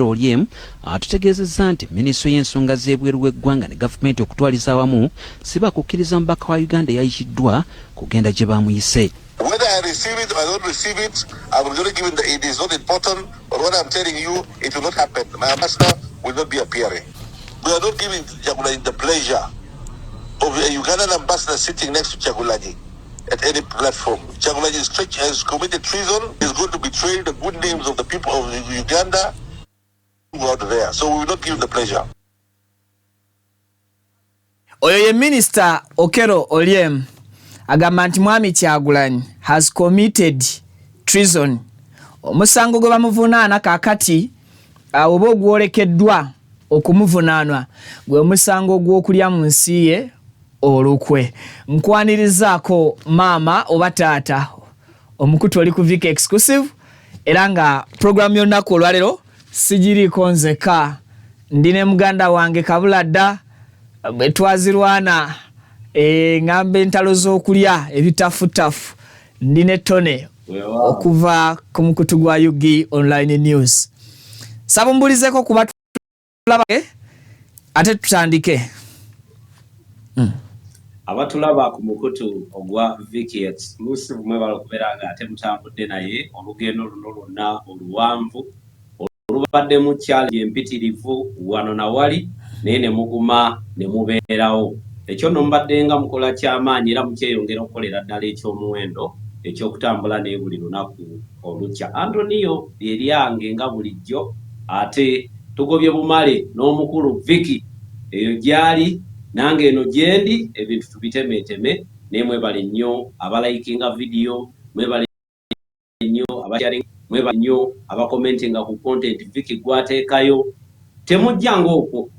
Olyem atutegeezezza nti minisitule y'ensonga z'ebweru w'eggwanga ne gavumenti okutwaliza awamu si bakukkiriza mubaka wa Uganda eyayikiddwa kugenda gye bamuyise. Whether I receive it or I don't receive it, I'm only given that it is not important, but what I'm telling you, it will not happen. My ambassador will not be appearing. We are not giving Kyagulanyi the pleasure of a Ugandan ambassador sitting next to Kyagulanyi at any platform. Kyagulanyi has committed treason. He's going to betray the good names of the people of Uganda out there. So we will not give him the pleasure. Oyo ye Minister Okello Oryem agamba nti Mwami Kyagulanyi has committed treason. Omusango gwe bamuvunaana kakati oba ogwolekeddwa okumuvunaanwa gwe omusango gw'okulya mu nsi ye olukwe. Nkwanirizaako maama oba taata omukutu oli ku Vic Exclusive era nga program y'olunaku olwaleero sigiriiko nzeka ndine muganda wange Kabuladda bwe twazirwana ngambe entalo z'okulya ebitafutafu ndine Tone okuva ku mukutu gwa Yugi Online News. Sabumbulizeko kuba tulaba ate tutandike. Abatulaba ku mukutu ogwa Vic Exclusive mwebala okubeera nga ate mutambudde naye olugendo luno lwonna oluwanvu olubadde mu challenge empitirivu wano na wali naye ne muguma ne mubeerawo. Ekyo nno mbadde nga mukola ky'amaanyi era mukyeyongera okukolera ddala eky'omuwendo eky'okutambula naye buli lunaku olukya. Antonio eryange nga bulijjo ate tugobye bumale n'omukulu Vic eyo gyali nange eno gyendi ebintu tubitemeteme naye mwebale nnyo abalayikinga video, mwebale nnyo abasharing, mwebale nnyo abakomentinga ku content Vic gwateekayo. Temujjanga okwo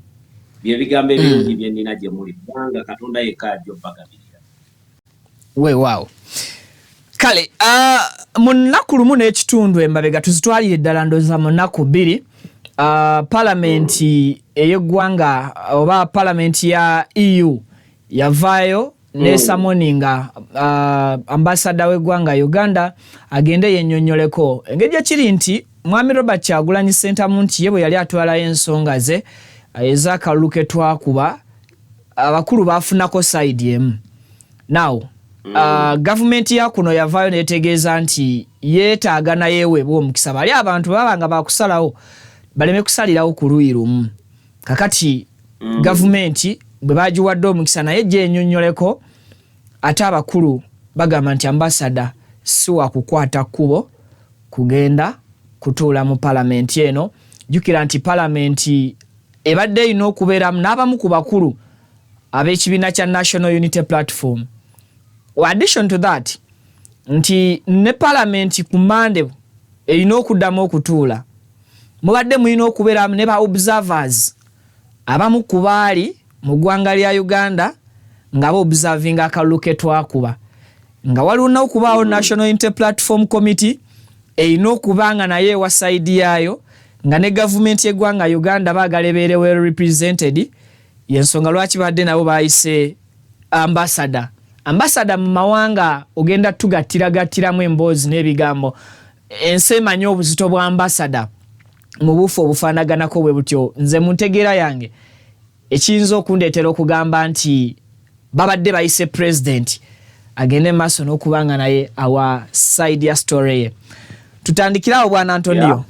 bye bigambo ebirungi bye nnina gye muli kubanga Katonda yekka ajja obbagabirira. Wow. Kale mu nnaku lumu n'ekitundu emabega tuzitwalire ddala ndooza mu nnaku bbiri palamenti ey'eggwanga oba palamenti ya EU yavaayo nesamoninga ambassador w'eggwanga Uganda agende yennyonnyoleko engeri gyekiri nti Mwami Robert Kyagulanyi Ssentamu nti ye bwe yali atwalayo ensonga ze ez'akalulu ke twakuba abakulu baafunako side emu. Now gavumenti ya kuno yavaayo netegeeza nti yeetaaga nayeweebwa omukisa bali abantu baba nga bakusalawo baleme kusalirawo ku luuyi lumu. Kakati gavumenti bwe bagiwadde omukisa naye gye ennyonnyoleko ate abakulu bagamba nti ambassador si wa kukwata kkubo kugenda kutuula mu palamenti eno. Jjukira nti palamenti ebadde erina okubeeramu n'abamu ku bakulu ab'ekibiina kya National Unity Platform. Addition to that nti ne palamenti ku Monday erina okuddamu okutuula mubadde mulina okubeeramu ne ba observers abamu ku baali mu ggwanga lya Uganda nga ba-observinga akalulu ke twakuba nga waliwo okubaawo National Unity Platform Committee erina okuba nga naye ewa side yaayo nga ne gavumenti y'eggwanga Uganda baagala ebeere well represented. Yensonga lwaki badde nabo baayise ambassador mu mawanga ogenda tugattiragattiramu emboozi n'ebigambo. Ensi emanyi obuzito bwa ambassador mu bufu obufaanaganako bwe butyo. Nze mu ntegeera yange ekiyinza okundeetera okugamba nti babadde bayise president agende maaso n'okuba nga naye awa side ya story ye. Tutandikirawo bwana Antonio.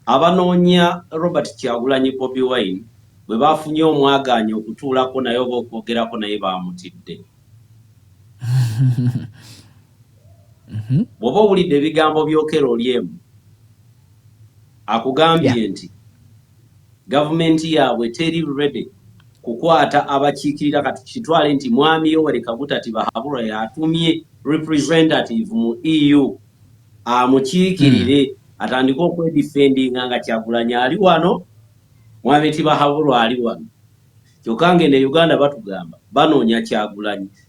Abanoonya Robert Kyagulanyi Bobi Wine bwe bafunye omwagaanya okutuulako naye oba okwogerako naye baamutidde. Bw'oba owulidde ebigambo by'Okello Oryem akugambye nti gavumenti yaabwe teri ready kukwata abakiikirira kati kitwale nti Mwami Yoweri Kaguta Tibahabulwa yatumye representative mu EU amukiikirire atandika okwedifendinga nga Kyagulanyi ali wano Mwami Tibahabulwa ali wano. Kyokka ng'eno Uganda batugamba banoonya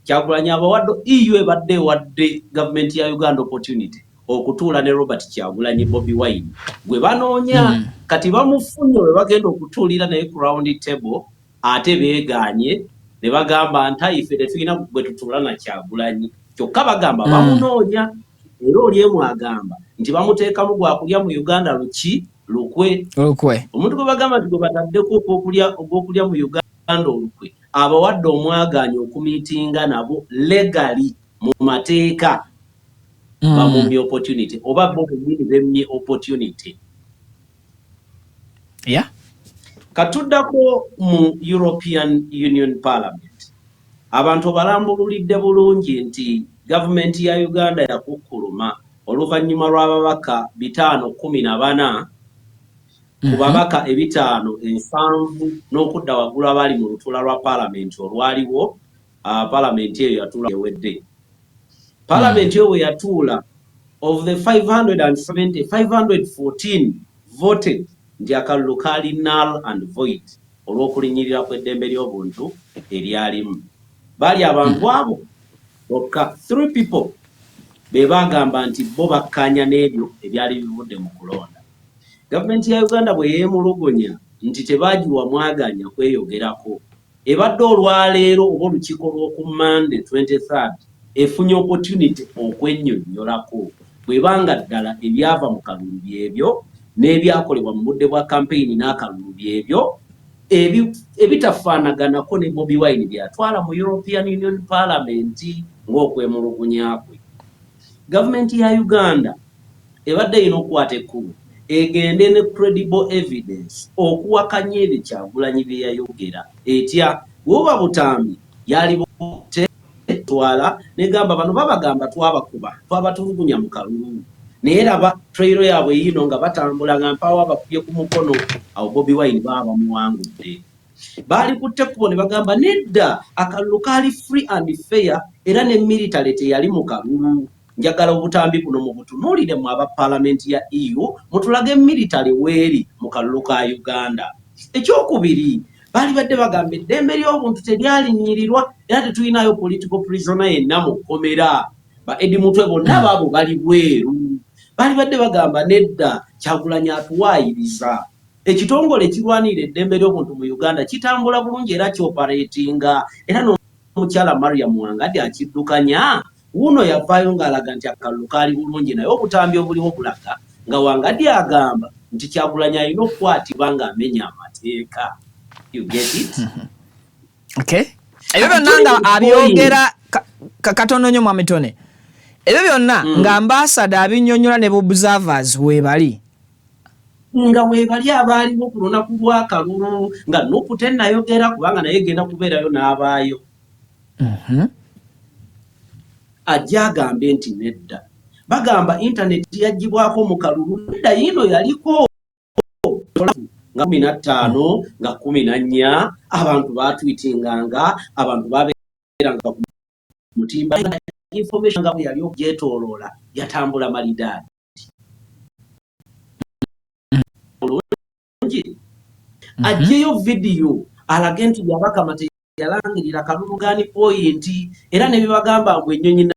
Kyagulanyi abawadde EU ebadde ewadde gavumenti ya Uganda opportunity okutuula ne Robert Kyagulanyi Bobi Wine gwe banoonya kati bamufunye we bagenda okutuulira naye ku round table ate beeganye ne bagamba ntaife tetulina bwe tutuula na Kyagulanyi kyokka bagamba bamunoonya era oliemu agamba nti bamuteekamu gwakulya mu Uganda lukwe omuntu gwe bagamba nti gwe bataddeko ogw'okulya mu Uganda olukwe abawadde omwagaanya okumiitinga nabo legally mu mateeka bamumye opportunity oba bo bennyini bemmye opportunity. Katuddako mu European Union Parliament abantu balambululidde bulungi nti gavumenti ya Uganda yakukkuluma oluvannyuma lw'ababaka 514 ku babaka 570 n'okudda waggulu abali mu lutuula lwa Parliament olwaliwo. Parliament eyo yatuula ewedde. Parliament eyo bwe yatuula of the 514 voted nti akalulu kaali null and void olw'okulinyirira kw'eddembe ly'obuntu eryalimu. Bali abantu abo bokka 3 people be bagamba nti bo bakkaanya n'ebyo ebyali bivudde mu kulonda. Gavumenti ya Uganda bwe yeemulugunya nti tebaagiwa mwaganya kweyogerako ebadde olwaleero oba olukiiko lw'oku Monday 23rd efunye opportunity okwennyonnyolako bwebanga ddala ebyava mu kalulu byebyo n'ebyakolebwa mu budde bwa campaign n'akalulu byebyo ebitafaanaganako ne Bobi Wine byatwala mu European Union Parliament ng'okwemulugunya kwe. Gavumenti ya Uganda ebadde erina okukwata ekkubo egende ne credible evidence okuwakanya ebyo Kyagulanyi bye yayogera etya bw'oba butambi yali twala negamba bano babagamba twabatulugunya mu kalulu naye raba trailo yaabwe yino nga batambula nga mpawo abakubye ku mukono awo Bobi Wine baba muwangudde. Baali kutte ekkubo ne bagamba nedda akalulu kaali free and fair era ne military teyali mu kalulu. Njagala obutambi buno mu butunuulire mu aba Parliament ya EU mutulage military weeri mu kalulu ka Uganda. Ekyokubiri baali badde bagamba eddembe ly'obuntu teryalinyirirwa era tetulinayo political prisoner yenna mu kkomera. Ba Eddie Mutwe bonna baabo bali bweru. Baali badde bagamba nedda Kyagulanyi atuwaayiriza. Ekitongole ekirwanira eddembe ly'obuntu mu Uganda kitambula bulungi era kyoparatinga era n'omukyala Mariam Wangadde akiddukanya. Uno yavaayo ng'alaga nti akalulu kaali bulungi naye obutambi obuliwo bulaga nga Wangadde agamba nti Kyagulanyi alina okukwatibwa ng'amenya amateeka. You get it? Okay. Ebyo byonna nga abyogera katono nnyo Mwamitone. Ebyo byonna nga ambassador abinnyonnyola ne observers weebali. Nga weebali abaaliwo ku lunaku lw'akalulu nga Nupu tennayogera kubanga naye genda kubeerayo n'abaayo. Ajja agambe nti nedda. Bagamba internet yaggibwako mu kalulu nedda yino yaliko nga 15 nga 14 abantu batwitinganga abantu babeeranga ku mutimba information nga bwe yali okugyetooloola yatambula malidaadi. Ajjeyo video alage nti Byabakama yalangirira Kalulugaani point era ne bibagamba ngo ennyonyi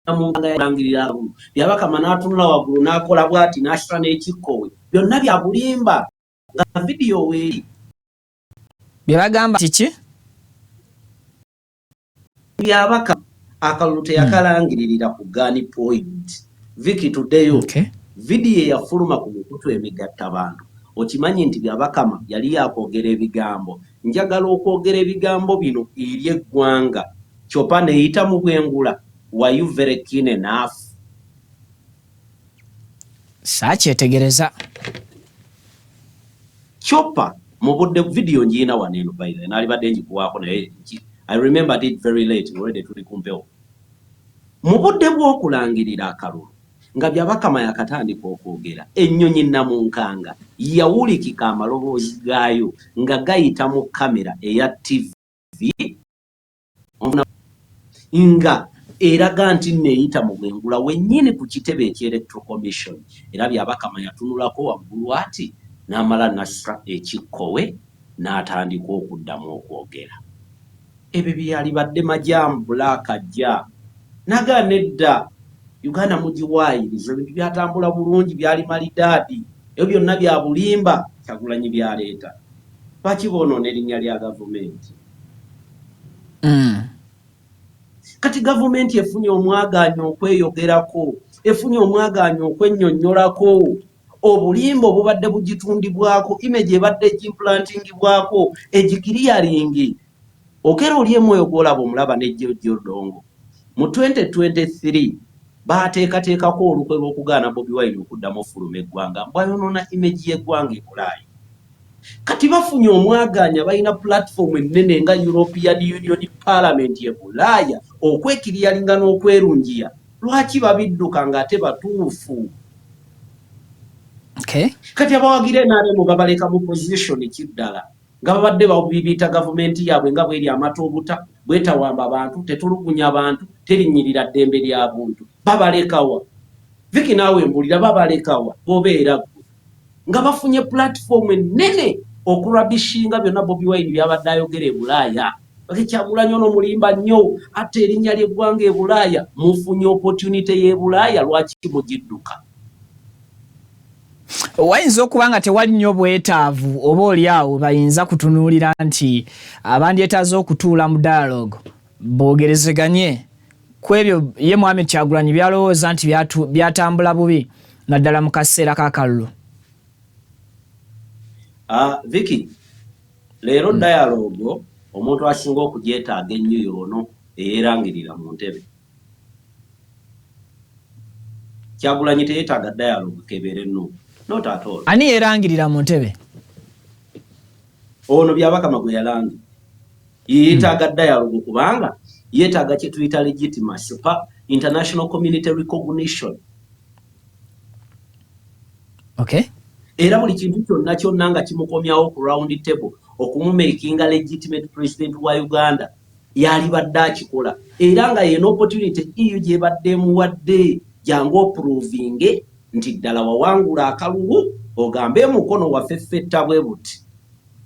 namunganga yalangirira Byabakama n'atunula waggulu n'akola bw'ati n'asita n'ekikkowe byonna bya bulimba nga video weeri. Byabagamba kiki? Byabakama akalulu teyakalangiririra ku Gaani point. Viki tuddeyo video yafuluma ku mukutu emigatta abantu. Okimanyi nti Byabakama yali yakwogera ebigambo. Njagala okwogera ebigambo bino eri eggwanga kyokka neeyita mu bwengula. Were you very keen enough? Saakyetegereza. Chopper mu budde video njiina wano eno by the way naalibadde njikuwaako naye I remembered it very late already tuli kumpewo. Mu budde bw'okulangirira akalulu nga Byabakama yakatandika okwogera ennyonyi namunkanga yawulikika amaloboozi gaayo nga gayita mu kamera eya TV nga eraga nti neeyita mu bwengula wennyini ku kitebe eky'Electoral Commission era Byabakama yatunulako waggulu ati n'amala nassa ekikkowe n'atandika okuddamu okwogera. Ebyo byali badde majaamu Black ajja naga nedda Uganda mugiwaayiriza ebintu byatambula bulungi byali malidaadi ebyo byonna bya bulimba Kyagulanyi byaleeta. Lwaki boonoona erinnya lya gavumenti? kati gavumenti efunye omwaganyo okweyogerako, efunye omwaganyo okwennyonnyolako, obulimba obubadde bugitundibwako, image ebadde egimplantingibwako, egikiriyalingi. Okera oli emwoyo gw'olaba omulaba n'ejjojjo Odongo. Mu 2023 baateekateekako olukwe lw'okugaana Bobi Wine okuddamu ofuluma eggwanga, bwayonoona image y'eggwanga e Bulaaya. Kati bafunye omwaganya balina platform ennene nga European Union Parliament ye Bulaaya okwekiriyalinga n'okwerungiya. Lwaki babidduka ng'ate batuufu? Okay. Kati abawagira NRM babaleka mu position kiddala nga babadde babibiita gavumenti yaabwe nga bweri amatobuta bwetawamba abantu, tetulugunya abantu, terinyirira ddembe ly'abuntu. Babalekawa. Viki naawe mbulira babalekawa bobeera nga bafunye platform ennene okurabishinga byonna Bobi Wine byabadde ayogera e Bulaaya. Bakyagulanyo n'omulimba nnyo ate erinnya ly'eggwanga e Bulaaya, mufunye opportunity y'e Bulaaya, lwaki mugidduka? Wayinza okuba nga tewali nnyo bwetaavu oba oli awo bayinza kutunuulira nti abandyetaaze okutuula mu dialogue boogerezeganye ku ebyo ye Mohamed Kyagulanyi byalowooza nti byatambula bubi naddala mu kaseera k'akalulu. Viki, leero dialogue omuntu asinga okugyetaaga ennyo y'ono eyeerangirira mu ntebe. Kyagulanyi teyeetaaga dialogue kebeere nno. Not at all. Ani yeerangirira mu ntebe? Ono Byabakama gwe yalangi. Yeetaaga dialogue kubanga yeetaaga kye tuyita legitimacy, international community recognition. Okay. Era buli kintu kyonna nga kimukomyawo ku round table okumumakinga legitimate president wa Uganda yalibadde akikola. Era nga yena opportunity EU gyebadde muwadde jangu oprovinge nti ddala wawangula akalulu ogambe mukono waffe ffetta bwe buti.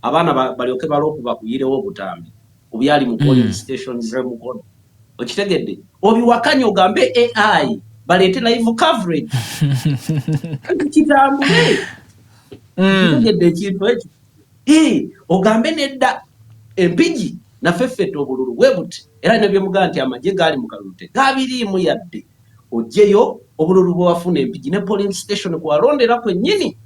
Abaana balyoke balookuba kuyirewo obutambi kubyali mu polling stations z'emukono. Okitegedde? Obiwakanya ogambe AI baleete live coverage. Kitambule. Kitegedde ekintu ekyo. Ogambe nedda empigi naffe ffetta obululu bwe buti. Era ne byemugaa nti amagye gaali mu kalulu tegabiriimu yadde. Ojjeyo obululu bwe wafuna empigi ne polling station kwalondera kwennyini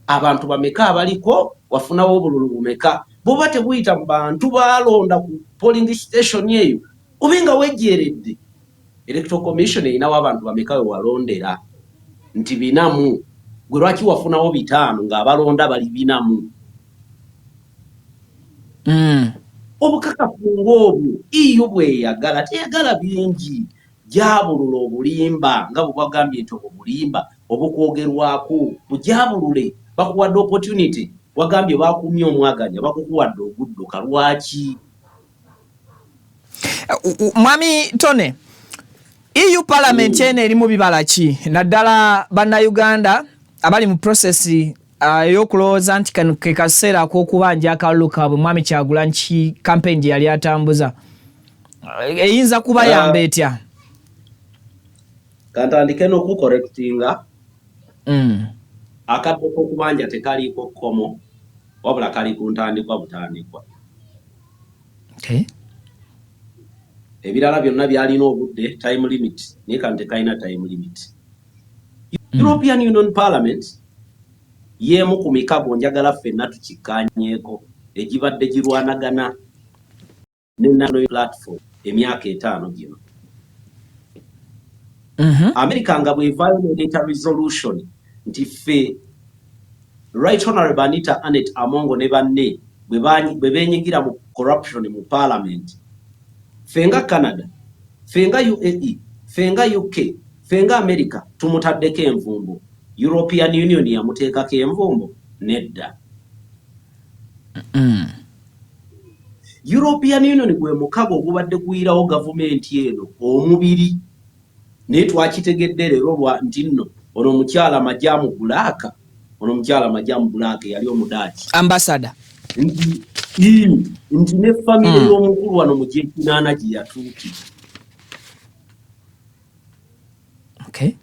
abantu bameka abaliko wafunawo obululu bumeka. Bw'oba tebuyita mu bantu baalonda ku polling station eyo obenga wejjeeredde. Electoral Commission erinawo abantu bameka we walondera nti binamu. Gwe lwaki wafunawo 5 ng'abalonda bali 4? Obukakafu ng'obwo iyo bweyagala teyagala bingi. Jabulula obulimba nga bwagambye nti obulimba obukwogerwako bujabulule. Bakuwadde opportunity wagambye bakumye omwaganya bakukuwadde ogudduka lwaki? Mwami Tone, EU Parliament eno eri mu bibala ki naddala bannayuganda abali mu process ey'okulowooza nti kano ke kaseera ak'okubanja akalulu kaabwe Mwami Kyagulanyi campaign gye yali atambuza eyinza kuba yamba etya? Kantandike n'okukorekitinga akadde k'okubanja tekaliiko kkomo wabula kali ku ntandikwa butandikwa. Okay. Ebirala byonna byalina obudde time limit naye kano tekalina time limit. European Union Parliament y'emu ku mikago njagala ffenna tukikkaanyeeko egibadde girwanagana ne National Platform emyaka 5 gino. America nga bwevaayo ne resolution nti ffe Right Honorable Anita Annett Amongo ne banne bwe beenyigira mu corruption mu Parliament, fenga Canada, fenga UAE, fenga UK, fenga America tumutaddeko envumbo. European Union yamuteekako envumbo nedda. European Union gwe mukago ogubadde guyirawo gavumenti eno omubiri. Naye twakitegedde leero lwa nti nno ono omukyala Majamu Bulaka, ono omukyala Majamu Bulaka yali omudaaki ambassador nti ne family y'omukulu wano mu G8 gye yatuukira. Okay.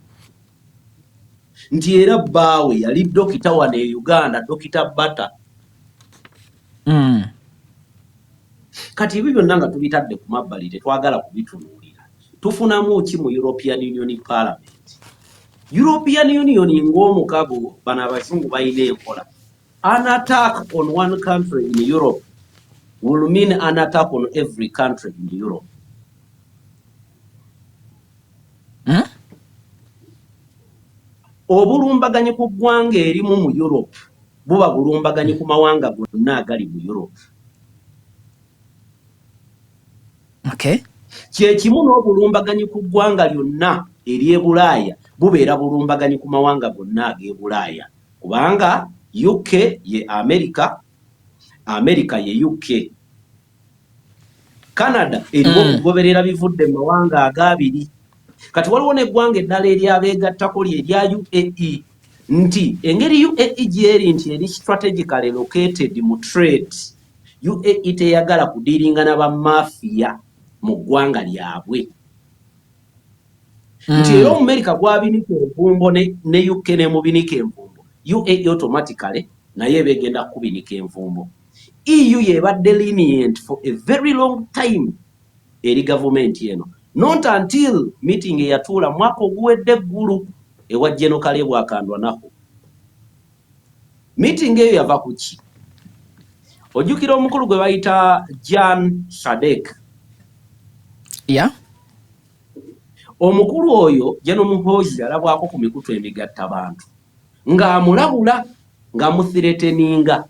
Nti era bbaawe yali dokita wano e Uganda, Dokita Bata. Kati ebyo byonna nga tubitadde ku mabbali tetwagala kubitunuulira. tufunamu ki mu European Union Parliament. European Union ng'omukago bano abazungu balina enkola. An attack on one country in Europe will mean an attack on every country in Europe. Obulumbaganyi ku ggwanga erimu mu Europe buba bulumbaganyi ku mawanga gonna agali mu Europe. Okay. Kyekimu n'obulumbaganyi ku ggwanga lyonna ery'e Bulaaya bubeera bulumbaganyi ku mawanga gonna ag'e Bulaaya kubanga UK ye America, America ye UK. Canada eriwo okugoberera bivudde mu mawanga ag'abiri. Kati waliwo n'eggwanga eddala eryabeegattako erya UAE nti engeri UAE gyeri nti eri strategically located mu trade. UAE teyagala kudiringa n'abamafiya mu ggwanga lyabwe. Nti era America gwabinika envumbo ne UK ne mubinika envumbo. UAE automatically naye begenda kubinika envumbo. EU yebadde lenient for a very long time eri government eno. Not until meeting eyatuula mwaka oguwedde eggulu ewa General Caleb akandwa nako. Meeting eyo yava ku ki? Ojjukira omukulu gwe bayita Jan Sadek. Yeah. Omukulu oyo General Muhoozi alabwako ku mikutu emigatta bantu. Ng'amulabula ng'amuthreateninga.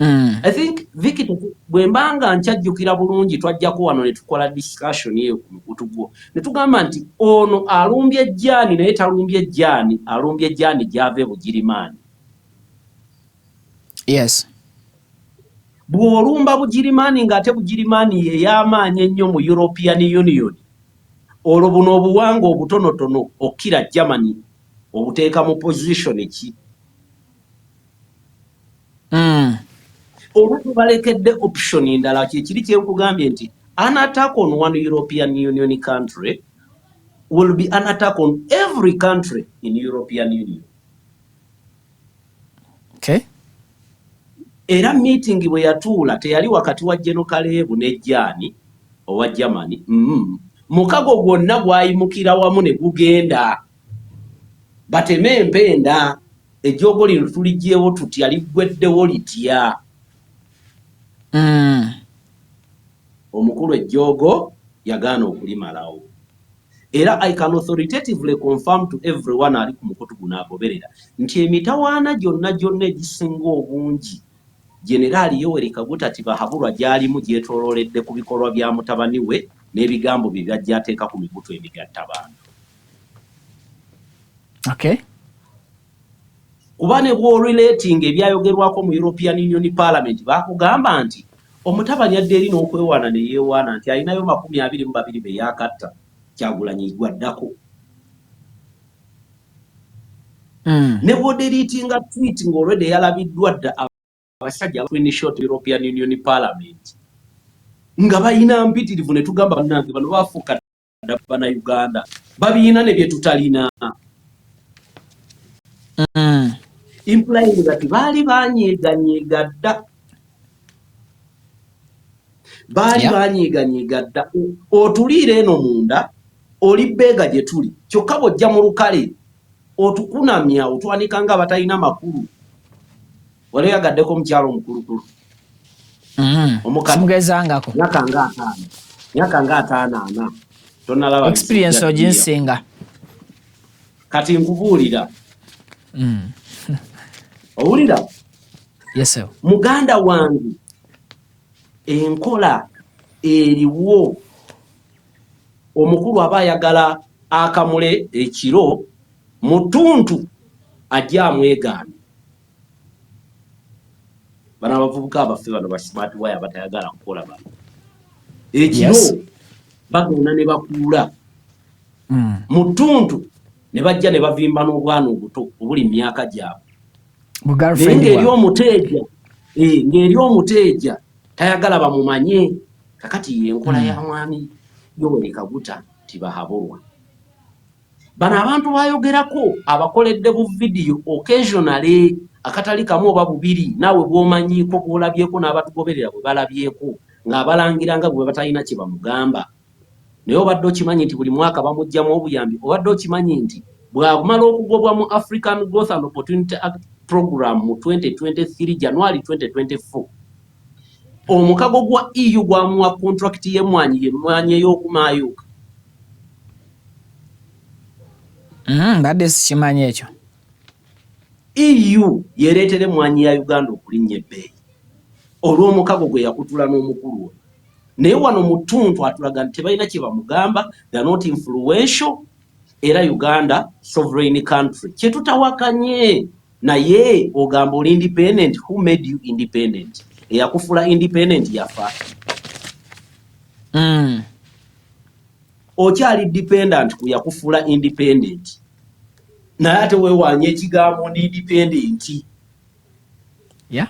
I think Vicky bwembanga nkyajjukira bulungi twajjako wano ne tukola discussion eyo ku mukutu gwo. Ne tugamba nti ono alumbye ejjaani naye talumbye ejjaani, alumbye ejjaani gy'ave Bugirimaani. Yes. Bw'olumba Bugirimaani ng'ate Bugirimaani ye y'amaanyi ennyo mu European Union. Olwo buno obuwanga obutonotono okkira Germany obuteeka mu position ki? Olwo tubalekedde option endala kyekiri kyenkugambye nti an attack on one European Union country will be an attack on every country in European Union. Okay. Era meeting bwe yatuula teyali wakati wa General Caleb ne Jani owa Germany. Mukago gwonna gwayimukira wamu ne gugenda. Bateme empenda ejjogo lino tuligyewo tutya liggweddewo litya. Omukulu ejjogo yagaana okulimalawo. Era I can authoritatively confirm to everyone ali ku mukutu guno agoberera nti emitawaana gyonna egisinga obungi Generali Yoweri Kaguta Tibahabulwa gyalimu gyetoololedde ku bikolwa bya mutabani we n'ebigambo bye byajja ateeka ku mikutu emigatta bantu. Okay. Kuba ne bw'orelating ebyayogerwako mu European Union Parliament bakugamba nti omutabani adde eri n'okwewaana ne yeewaana nti alinayo 22 be yaakatta Kyagulanyi gwaddako. Ne bw'oderitinga tweet ng'olwedde yalabiddwa dda abasajja screenshot European Union Parliament nga balina mpitirivu ne tugamba bannange bano baafuuka dda Bannayuganda babiina ne bye tutalina. Implying that baali banyiiganyiiga dda. Baali banyiiganyiiga dda. Otuliire eno munda oli beega gye tuli kyokka bw'ojja mu lukale otukunamya otwanika nga batalina makulu. Wali oyagaddeko omukyalo omukulukulu. Simugezangako. Myaka nga 5 tonalaba experience oginsinga. Kati nkubuulira. Owulira? Yes sir. Muganda wange enkola eriwo omukulu aba ayagala akamule ekiro mutuntu ajja amwegaana. Bana abavubuka abaffe bano ba smart wire batayagala kukola bano. Ekiro bagenda ne bakuula mutuntu ne bajja ne bavimba n'obwana obuto obuli myaka gyabwe. Ng'eri omuteeja tayagala bamumanye kakati yenkola ya mwami Yoweri Kaguta Tibahabulwa. Bano abantu bayogerako abakoledde bu video occasionally akatali kamu oba bubiri naawe bw'omanyiiko bw'olabyeko n'abatugoberera bwe balabyeko ng'abalangiranga bwe batalina kye bamugamba. naye obadde okimanyi nti buli mwaka bamugjamu obuyambi obadde okimanyi nti bw'amala okugobwa mu African Growth and Opportunity Act program mu 2023 January 2024 omukago gwa EU gwamuwa contract y'emmwanyi ey'okumaayuka. Badde sikimanyi ekyo. EU yereetere emmwanyi ya Uganda okulinnya ebbeeyi olw'omukago gwe yakutula n'omukulu we. Naye wano mu ttuntu atulaga nti tebalina kye bamugamba, they are not influential, era Uganda sovereign country. Kye tutawakanye naye ogamba oli independent. Who made you independent? Eyakufula independent yafa. Okyali dependent ku yakufula independent. Naye ate weewanye ekigambo ndi independent. Yeah.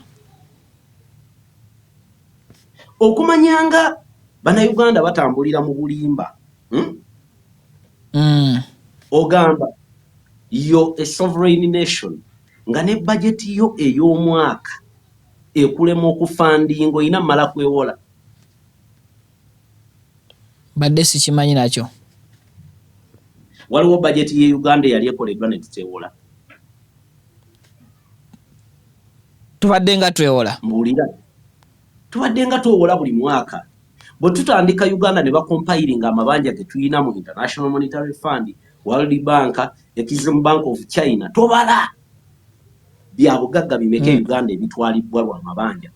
Okumanyanga bannayuganda batambulira mu bulimba. Ogamba yo a sovereign nation nga ne budget yo ey'omwaka ekulema okufandinga oyina mmala kwewola. Badde sikimanyi nakyo. Waliwo budget ye Uganda yali ekoleddwa ne tuteewola. Tubadde nga twewola. Mbuulira. Tubadde nga twewola buli mwaka. Bwe tutandika Uganda ne bakompilinga amabanja ge tuyina mu International Monetary Fund, World Bank, Exim Bank of China, tobala bya bugagga bimeke Uganda ebitwalibwa lwa mabanja.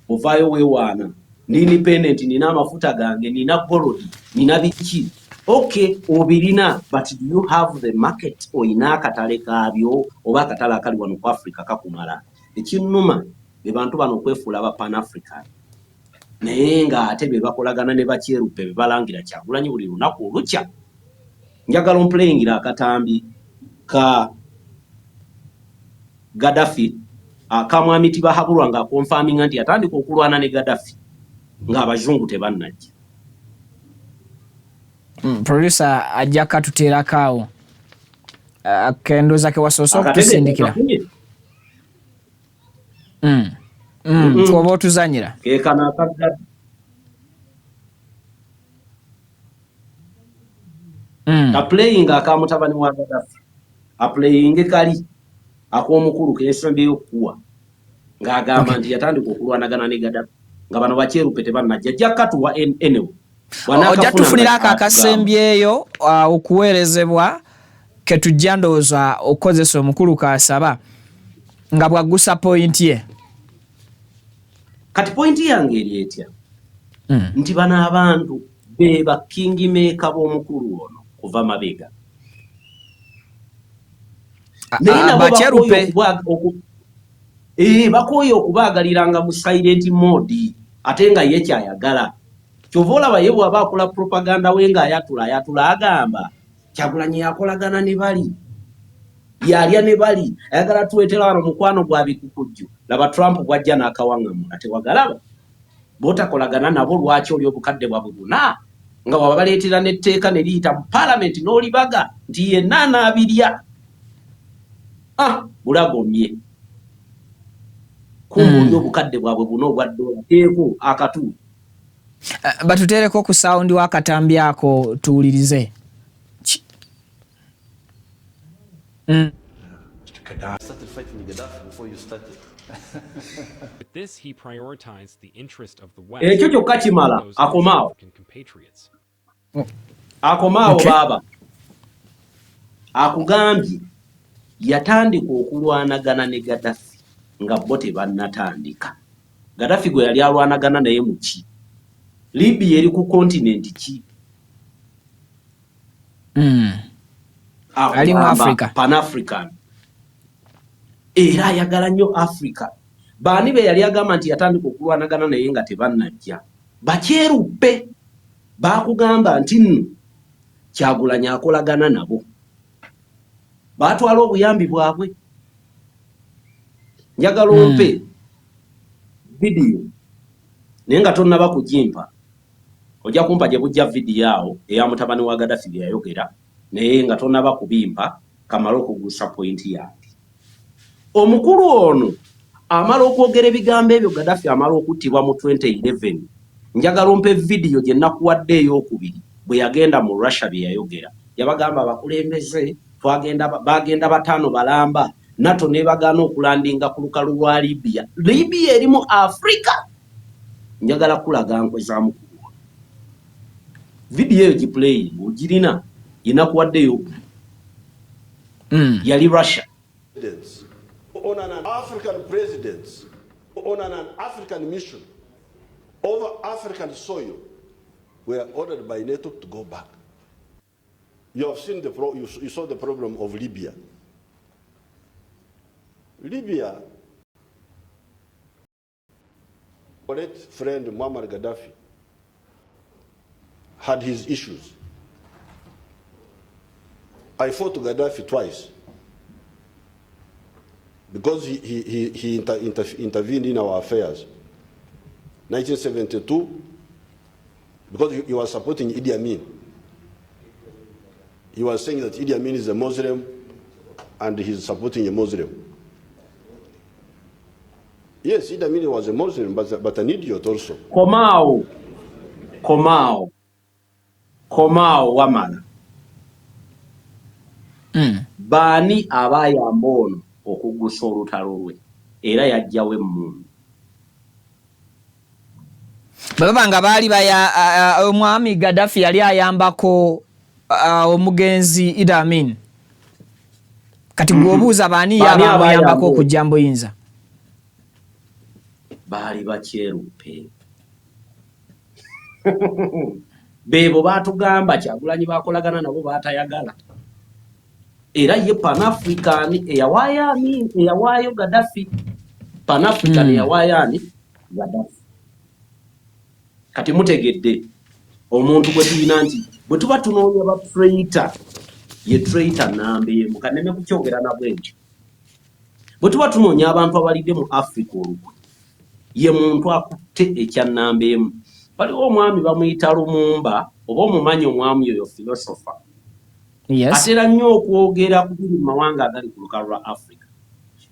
Ovaayo weewaana. Ni independent, nina amafuta gange, nina gold, nina biki. Okay, obirina, but do you have the market? Oyina akatale kaabyo oba akatale akali wano ku Africa kakumala. Ekinnuma be bantu bano okwefuula aba Pan-African. Naye nga ate be bakolagana ne bakyeruppe be balangira Kyagulanyi buli lunaku olukya. Njagala omplayingira akatambi ka Gaddafi akamwami tibahabulwa nga confirming nti atandika okulwana ne Gaddafi ng'abazungu tebannajja. Producer ajja katuteerako awo kendoza ke wasoose okutusindikira. Oba otuzanyira Keekana akaggadde. Aplaying akamutabani wa Gaddafi. Aplaying kali ak'omukulu k'ensembyeyo okukuwa ng'agamba nti yatandika okulwanagana ne Gaddafi nga bano bakyeruppe tebannajja. Ajja katuwa enewo. Ojja tufunira akasembyeyo okuweerezebwa ke tujja ndowooza okukozesa omukulu kaasaba nga bwaggusa pointi ye. Kati pointi yange eri etya nti bano abantu be bakingmaker b'omukulu ono kuva mabega. Bakyeruppe bakooye okubaagaliranga mu silent mode ate nga ye kyayagala. Kyova olaba ye bw'aba akola propaganda we ng'ayatula agamba Kyagulanyi yakolagana ne bali, yalya ne bali, ayagala tuweetera wano mukwano gwa bikukujju. Laba Trump bw'ajja n'akawaŋŋamula tewagalaba. Bw'otakolagana nabo lwaki oli obukadde bwabwe buna nga wabaleetera n'etteeka ne liyita mu Parliament n'olibaga nti yenna anaabirya. Bulagomye. Kumbuli obukadde bwabwe buna obwa dola teeko akatu. Batuteereko ku sound w'akatambi ako tuwulirize. Started fighting Gaddafi before you started. With this, he prioritized the interest of the West. Ekyo kyokka kimala akomaawo. Akomaawo baaba. Akugambye yatandika okulwanagana ne Gaddafi nga bo tebannatandika. Gaddafi gwe yali alwanagana naye mu ki? Libya eri ku continent ki? Ali mu Africa. Pan-African. Era ayagala nnyo Africa. Baani be yali agamba nti yatandika okulwanagana naye nga tebannajja. Bakyeruppe baakugamba nti nno Kyagulanyi akolagana nabo. Baatwala obuyambi bwabwe. Njagala ompe video naye nga tonnaba kugimpa. Ojja kumpa gye bujja video awo eya mutabani wa Gaddafi bye yayogera naye nga tonnaba kubimpa kamala okugusa pointi yange. Omukulu ono amala okwogera ebigambo ebyo Gaddafi amala okuttibwa mu 2011. Njagala ompe video gye nakuwadde ey'okubiri bwe yagenda mu Russia bye yayogera yabagamba abakulembeze bagenda bataano balamba NATO ne bagana okulandinga ku lukalu lwa Libya eri mu Africa njagala kulaga nkweza mukulu video giplay ugirina inakuwaddeyo yali Russia on an African president on an African mission over African soil were ordered by NATO to go back. You have seen you saw the problem of Libya. Libya, our late friend Muammar Gaddafi had his issues. I fought Gaddafi twice because he intervened in our affairs. 1972, because he was supporting Idi Amin. He was saying that Idi Amin is a Muslim and he's supporting a Muslim. Yes, Idi Amin was a Muslim, but an idiot also. Komao Wamala. Bani abaya mbono okugusa olutalo lwe era yajjawe mmundu. Babanga bali baya omwami Gaddafi yali ayambako omugenzi Idi Amin. Kati gwobuuza bani yabamuyambako okujja mbuyinza. Bali bakyerupe. Bebo batugamba Kyagulanyi bakolagana nabo batayagala. Era ye Pan-African eyawayo Gaddafi. Pan-African eyawayo Gaddafi. Kati mutegedde omuntu gwe tulina nti bwe tuba tunoonya ba traitor ye traitor nambe mukaneme kukyogera nabwe ekyo. Bwe tuba tunoonya abantu abalidde mu Africa olukwe ye muntu akutte ekyannambeemu. Waliwo omwami bamuyita Lumumba oba omumanyi omwami oyo philosopher. Yes. Atera nnyo okwogera ku biri mu mawanga agali ku lukalu lwa Africa.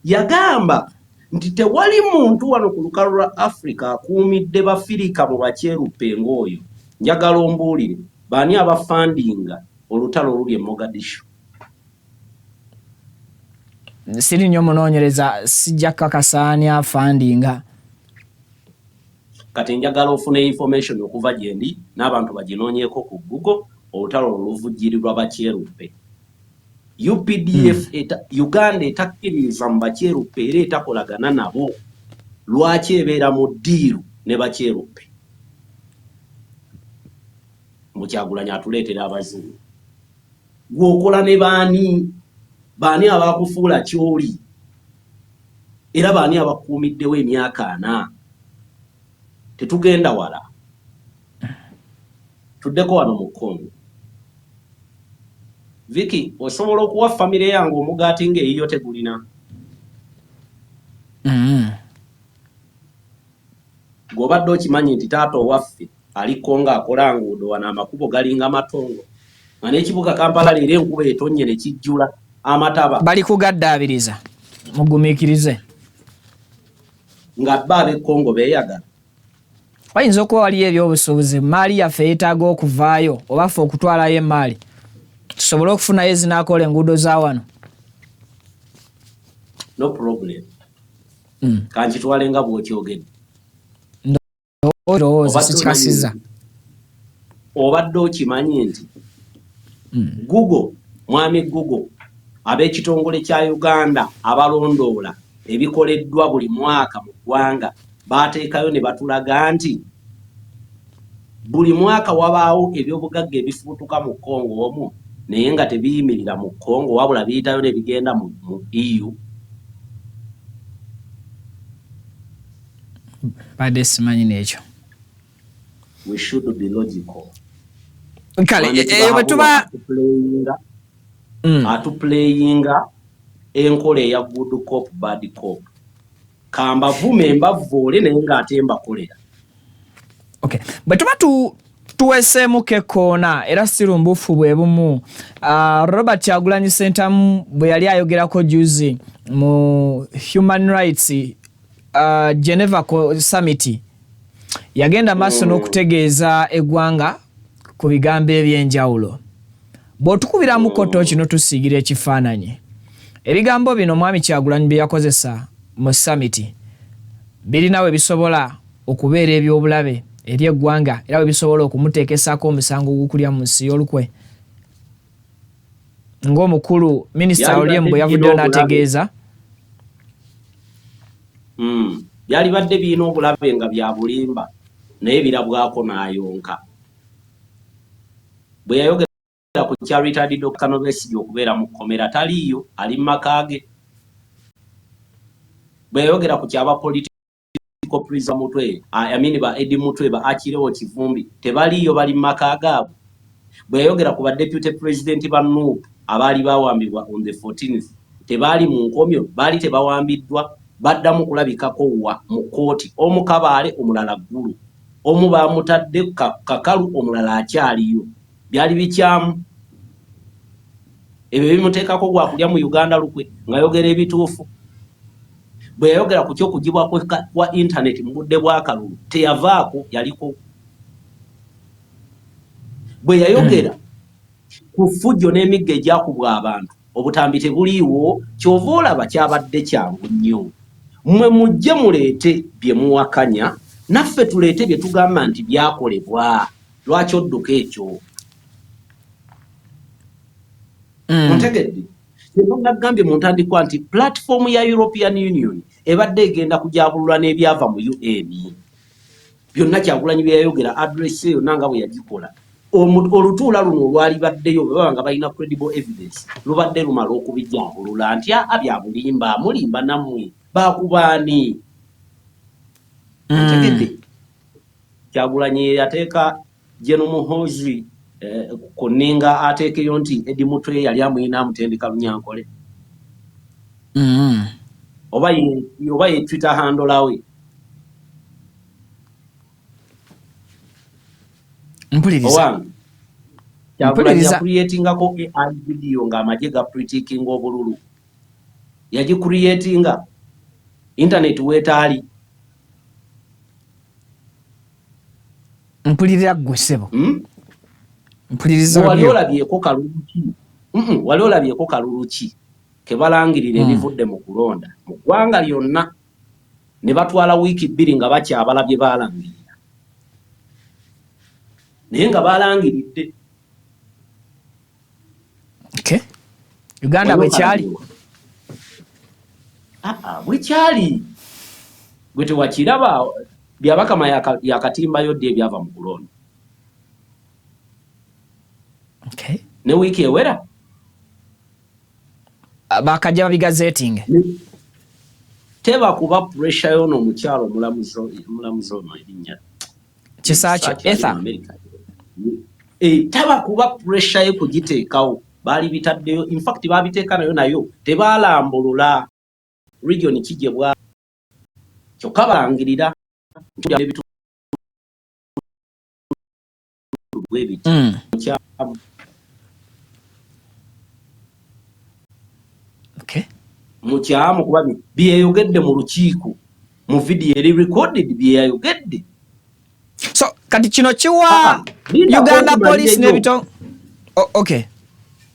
Yagamba nti tewali muntu wano ku lukalu lwa Africa akuumidde Bafirika mu bakyerupe ng'oyo. Njagala ombuulire baani abafandinga olutalo oluli e Mogadishu. Siri nnyo munoonyereza sijja kakasaani afandinga. Kati njagala ofune information okuva gyendi n'abantu baginoonyeeko ku Google olutalo oluvujjirirwa bakyerupe. UPDF Uganda etakkiriza mu bakyerupe era etakolagana nabo. Lwaki ebeera mu ddiiru ne bakyerupe? Kyagulanyi atuleetera abazungu. Gwokola ne baani abakufuula kyoli era baani abakuumiddewo emyaka 4. Tetugenda wala. Tuddeko wano mu Congo. Vicky, osobola okuwa famire yange omugaati ng'eyiyo tegulina? Gw'obadde okimanyi nti taata owaffe aliko ng'akola nguudo wano amakubo galinga matongo. Nga n'ekibuga Kampala leero enkuba etonye ne kijjula amataba. Bali kugaddaabiriza mugumiikirize. Nga bba ab'e Congo beeyagala. Wayinza okuba waliyo ebyobusuubuzi maali yaffe yeetaaga okuvaayo oba ffe okutwalayo emaali tusobole okufunayo ezinaakola enguudo za wano. No problem. Kankitwale nga bw'okyogedde. Ndowooza sikikasiza. Obadde okimanyi nti Google, mwami Google, ab'ekitongole kya Uganda abalondoola ebikoleddwa buli mwaka mu ggwanga baateekayo ne batulaga nti buli mwaka wabaawo ebyobugagga ebifuutuka mu Congo omwo naye nga tebiyimirira mu Congo wabula biyitayo ne bigenda mu EU. Badde simanyi n'ekyo. We should be logical. Kale bwe tuba atuplayinga enkola eya good cop bad cop. Kamba vume mbavuule naye ng'ate mbakolera. Okay. Bwe tuba tuweseemu kekoona era sirumbufu bwe bumu. Robert Kyagulanyi Ssentamu bwe yali ayogerako juzi mu Human Rights Geneva Summit yagenda maaso n'okutegeeza eggwanga ku bigambo ebyenjawulo. Bw'otukubira mu koto kino tusiigira ekifaananyi. Ebigambo bino Mwami Kyagulanyi bye yakozesa mu summit birina we bisobola okubeera eby'obulabe eri eggwanga era we bisobola okumuteekesaako omusango ogw'okulya mu nsi y'olukwe. Ng'omukulu minisita Oryem bwe yavuddeyo n'ategeeza. Byali badde birina obulabe nga bya bulimba naye birabwako n'ayonka. Bwe yayogera ku kya retired Dr. Besigye okubeera mu kkomera taliiyo, ali mu maka ge. Bwe yayogera ku kyaba political prisoners Mutwe, ba Eddie Mutwe, ba Akirewo Kivumbi, tebaliiyo, bali mu maka gaabwe. Bwe yayogera ku ba deputy president ba NUP abaali bawambibwa on the 14th, tebaali mu nkomyo, baali tebawambiddwa, baddamu kulabikako mu kooti, omu Kabaale omulala Ggulu, omu baamutadde Kakalu omulala akyaliyo. Byali bikyamu. Ebyo bimuteekako gwakulya mu Uganda lukwe ng'ayogera ebituufu. Bwe yayogera ku ky'okugibwa kwa internet mu budde bwa kalulu teyavaako, yaliko. Bwe yayogera ku ffujjo n'emigga egyakubwa abantu, obutambi tebuliiwo, kyova olaba kyabadde kyangu nnyo. Mmwe mujje muleete bye muwakanya, naffe tuleete bye tugamba nti byakolebwa. Lwaki odduka ekyo? Muntegedde. Nagambye mu ntandikwa nti platform ya European Union ebadde egenda kujabulula n'ebyava mu UN. Byonna Kyagulanyi bye yayogera address eyo nanga bwe yagikola. Olutuula luno olwali baddeyo baba nga balina credible evidence lubadde lumala okubijabulula nti bya bulimba, mulimba nammwe bakubaani. Muntegedde. Kyagulanyi yateeka General Muhoozi kuninga ateekeyo nti Eddie Mutwe yali amuyina amutendeka Lunyankole. Oba ye Twitter handle we. Mpuliriza. Kyagulanyi creatingako AI video ng'amagye ga critiquing obululu. Yagicreatinga internet wetaali. Mpulirira ggwe ssebo. Wali olabyeko kalulu ki ke balangirira ebivudde mu kulonda mu ggwanga lyonna ne batwala wiiki 2 nga bakyabalabye balangirira naye nga balangiridde. Uganda bwekyali bwekyali gwe tewakiraba byabakama yakatimba yodde ebyava mu kulonda. Ne wiiki ewera bakajja babigazetinge. Teba kuba pressure yono omukyalo mulamuzi ono erinnya Kisakyo Ether. Teba kuba pressure ye kugiteekawo. Baali bitaddeyo, in fact babiteeka nayo tebaalambulula region kijje bwa kyokka balangirira ebitu bwebiti. Mukyamu kuba byeyogedde mu lukiiko mu video eri recorded byeyayogedde. So kati kino kiwa Uganda police n'ebito. Okay.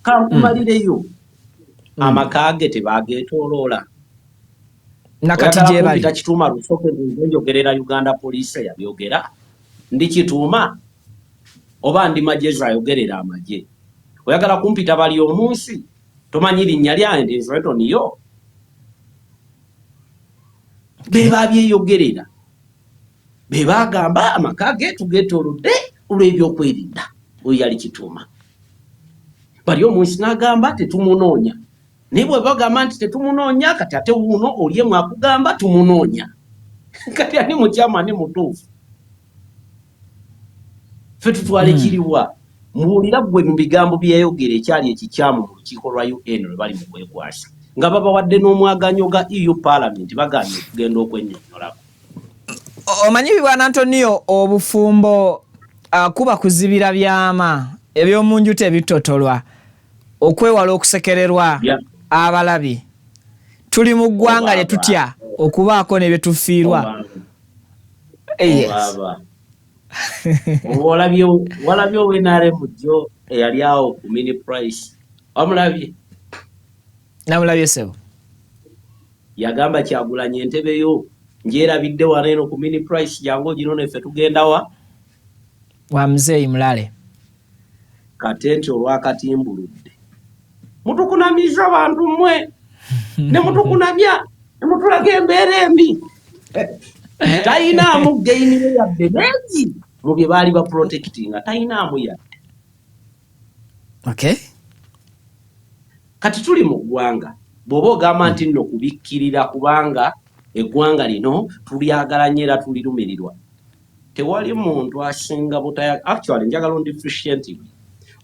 Kamalireyo amaka ge tebageetooloola. Nakati gye bali. Kituuma Lusooke njogerera Uganda police yabyogera. Ndi Kituuma oba ndi Magezi ayogerera amagye. Oyagala kumpita bali omunsi tomanyi linnya lyange nzweto niyo. Beba byeyogerera. Beba agamba amaka ge tugeetoolodde olw'ebyokwerinda. Oyo yali Kituuma. Bali omunsi n'agamba tetumunoonya. Naye bwe bagamba nti tetumunoonya kati ate wuuno Oryem akugamba tumunoonya. Kati ani mukyama ani mutuufu. Ffe tutwale kiriwa. Muwulira gwe mu bigambo byeyayogera ekyali ekikyamu mu lukiiko lwa UN lwe bali mu kwekwasa. Nga babawadde n'omwaganyo ga EU Parliament bagaanye okugenda okwennyonnyolako. Omanyi Bwana Antonio obufumbo kuba kuzibira byama ebyomunju tebitotolwa okwewala okusekererwa abalabi. Tuli mu ggwanga lye tutya okubaako ne bye tufiirwa. walabye wenare mujjo eyali awo ku mini price omulabye namulabye sebo yagamba Kyagulanyi entebe yo njerabidde waneeno ku mini price jangu gino neffe tugendawa wa Muzeeyi Mulale katenti olwakatimbuludde mutukunamiza abantu mmwe ne mutukunamya ne mutulaga embeera embi tayinaamu gainire yadde nengi mu bye baali baprotectinga tayinaamu yadde okay kati tuli mu ggwanga bw'oba ogamba nti nno kubikkirira kubanga eggwanga lino tulyagala nnyo era tulirumirirwa tewali muntu asinga actually njagala ondifficiently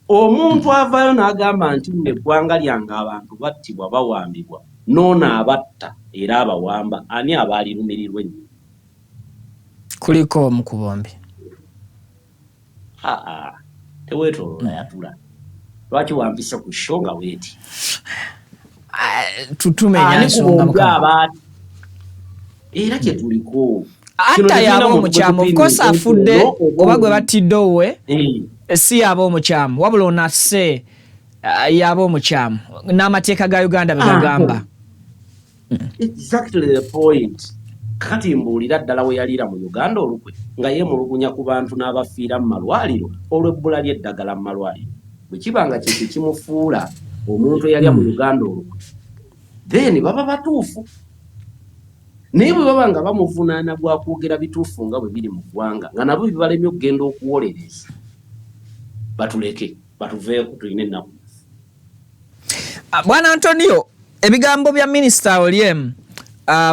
omuntu avayo n'agamba nti nno eggwanga lyange abantu battibwa bawambibwa noono abatta era abawamba ani aba alirumirirwa ennyo kuliko omu ku bombi teweetoloola yatula lwaki wampise ku show nga weeti tutumenya nsonga mukama era kye tuliko ata yaba omukyamu of course afudde oba gwe batidde owe si yaba omukyamu wabula onase yaba omukyamu n'amateeka ga Uganda begagamba exactly the point kati mbuulira ddala we yaliira mu Uganda olukwe nga yeemulugunya ku bantu n'abafiira mu malwaliro olw'ebbula ly'eddagala mu malwaliro bwe kibanga kyekyo kimufuula omuntu eyalya mu Uganda olukwe then baba batuufu naye bwe baba nga bamuvunaana gwa kwogera bituufu nga bwe biri mu ggwanga nga nabo bibalemye okugenda okuwolereza batuleke batuveeko tulina ennaku Bwana Antonio ebigambo bya Minisita Oryem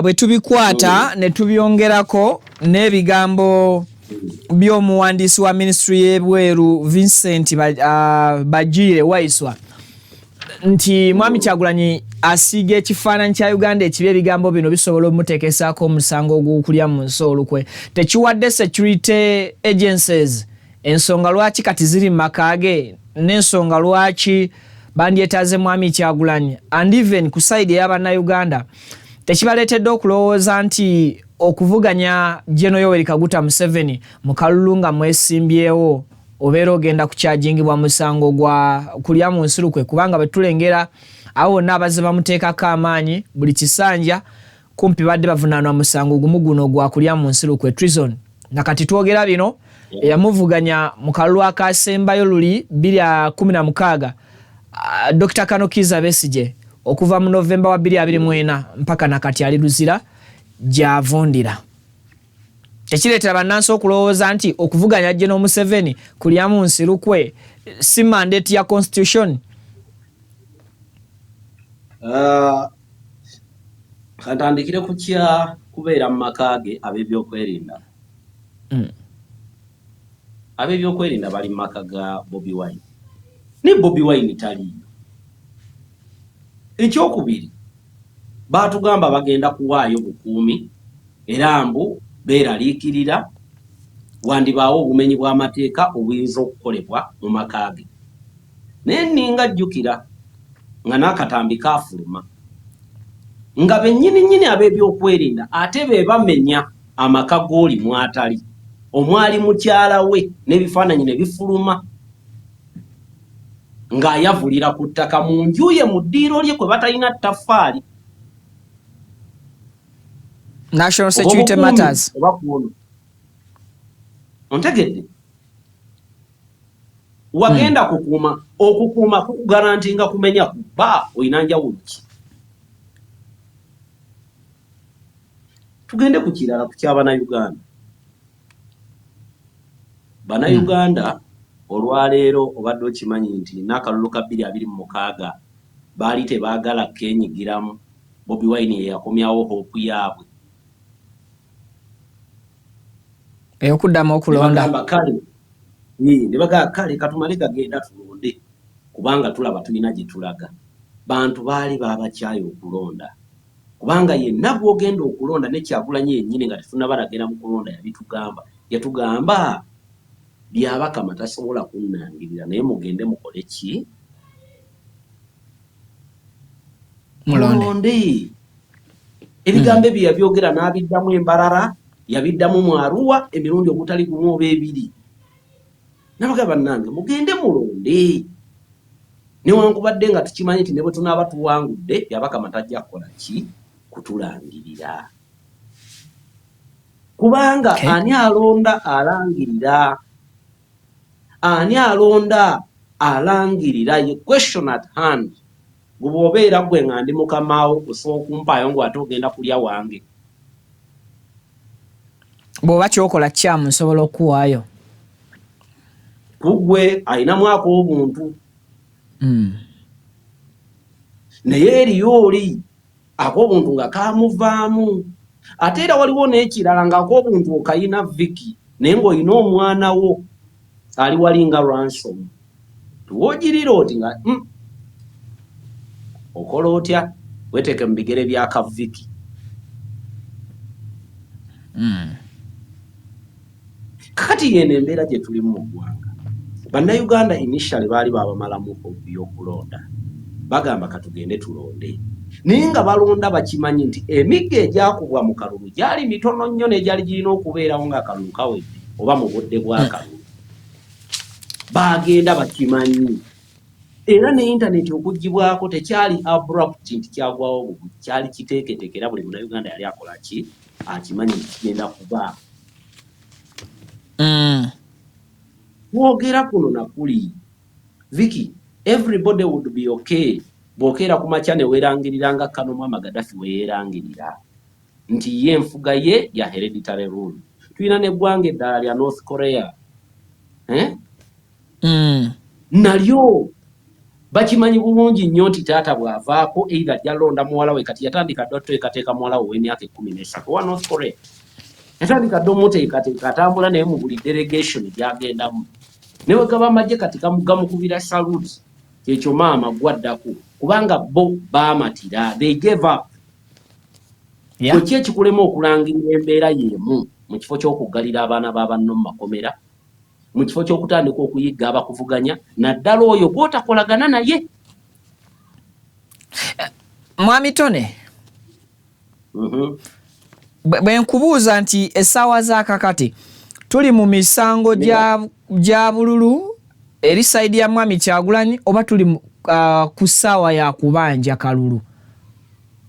bwe tubikwata ne tubyongerako n'ebigambo by'omuwandiisi wa Ministry y'Ebweru Vincent Bajire Waiswa nti Mwami Kyagulanyi asiga ekifaananyi kya Uganda ekibi ebigambo bino bisobola omuteekesaako omusango ogw'okulya mu nsi olukwe tekiwadde security agencies ensonga lwaki kati ziri mu maka ge n'ensonga lwaki bandyetaaze Mwami Kyagulanyi and even ku side y'Abannayuganda tekibaleetedde okulowooza nti okuvuganya General Yoweri Kaguta Museveni mu kalulu nga mwesimbyewo obeera ogenda kukyajingibwa musango gwa kulya mu nsi lukwe kubanga bwe tulengera awo bonna abazze bamuteekako amaanyi buli kisanja kumpi badde bavunaanwa musango gumu guno gwa kulya mu nsi lukwe treason na kati twogera bino eyamuvuganya mu kalulu akasembayo luli 2016 Dr. Kano Kiza Besigye okuva mu Novemba wa 2024 mpaka nakati ali luzira gyavundira ekireetera bannansi okulowooza nti okuvuganya General Museveni kulya mu nsi lukwe si mandate ya constitution kantandikire ku kya kubeera mu maka ge ab'ebyokwerinda ab'ebyokwerinda bali mu maka ga Bobi Wine ne Bobi Wine taliyo ekyokubiri baatugamba bagenda kuwaayo bukuumi era mbu beeraliikirira wandibaawo obumenyi bw'amateeka obuyinza okukolebwa mu maka ge naye nninga jjukira nga n'akatambi kaafuluma nga bennyini ab'ebyokwerinda ate be bamenya amaka g'oli mwatali omwali mukyala we n'ebifaananyi ne bifuluma ng'ayavulira ku ttaka mu nju ye mu ddiiro lye kwe batalina ttaffaali National Security Matters ontegedde wagenda okukuuma kukugarantinga kumenya kubba olina njawulo ki tugende ku kirala ku ky'Abannayuganda Bannayuganda olwaleero obadde okimanyi nti n'akalulu ka 2026 baali tebaagala keenyigiramu Bobi Wine ye yakomyawo hoopu yaabwe ey'okuddamu okulonda ne bagamba kale katumale gagenda tulonde kubanga tulaba tulina gye tulaga bantu baali baabakyaye okulonda kubanga yenna bw'ogenda okulonda ne Kyagulanyi yennyini nga tetunabalagera mu kulonda yatugamba byabakama tasobola kunnangirira naye mugende mukole ki mulonde ebigambo bye yabyogera n'abiddamu embalala yabiddamu mu Arua emirundi ogutali gumu oba ebiri. Nabagamba nange mugende mulonde. Newankubadde nga tukimanyi nti ne bwe tunaaba tuwangudde yabakama tajja kukola ki kutulangirira. Kubanga ani alonda alangirira. Ani alonda alangirira ye question at hand. Gubobeera gwe nga ndi mukamaawo osobola okumpaayo ng'ate ogenda kulya wange. Bw'oba kyokola kyamu nsobola okuwaayo. Kugwe ayinamu ak'obuntu. Naye eriyo oli ak'obuntu nga kamuvaamu. Ate era waliwo n'ekirala nga ak'obuntu okayina Vicky naye ng'olina omwana wo ali wali nga ransom. Tuwogirira oti nga okola otya weteeke mu bigere bya Kaviki. Kakati yene embeera gye tulimu mu ggwanga. Bannayuganda initially baali babamalamu ebyokulonda. Bagamba katugende tulonde. Naye nga balonda bakimanyi nti emigga egyakubwa mu kalulu gyali mitono nnyo n'egyali girina okubeerawo ng'akalulu kawedde oba mu budde bw'akalulu. Bagenda bakimanyi. Era ne internet okugibwako tekyali abrupt nti kyagwawo bugu, kyali kiteeketeekera buli Munnayuganda yali akola ki akimanyi nti kigenda kuba. Kwogera kuno nakuli Vicky, everybody would be okay bw'okeera ku makya ne weerangirira nga Kano Muammar Gaddafi weerangirira nti ye enfuga ye ya hereditary rule. Tulina n'eggwanga eddala lya North Korea nalyo bakimanyi bulungi nnyo nti taata bw'avaako either ajja londa muwala we. Kati yatandika dda oteekateeka muwala we w'emyaka 13 owa North Korea. Yatandika dda omuteekateeka atambula naye mu buli delegation gy'agendamu. Ne bwe gaba amagye kati gamukubira salute kyekyo maama gwaddako kubanga bo baamatira. They gave up. Ki ekikulema okulangirira embeera y'emu mu kifo ky'okuggalira abaana b'abanno mu makomera, mu kifo ky'okutandika okuyigga abakuvuganya naddala oyo gw'otakolagana naye. Mwami Tone, bwe nkubuuza nti essaawa z'akakati tuli mu misango gya bululu eri sayidi ya Mwami Kyagulanyi oba tuli ku ssaawa ya kubanja kalulu?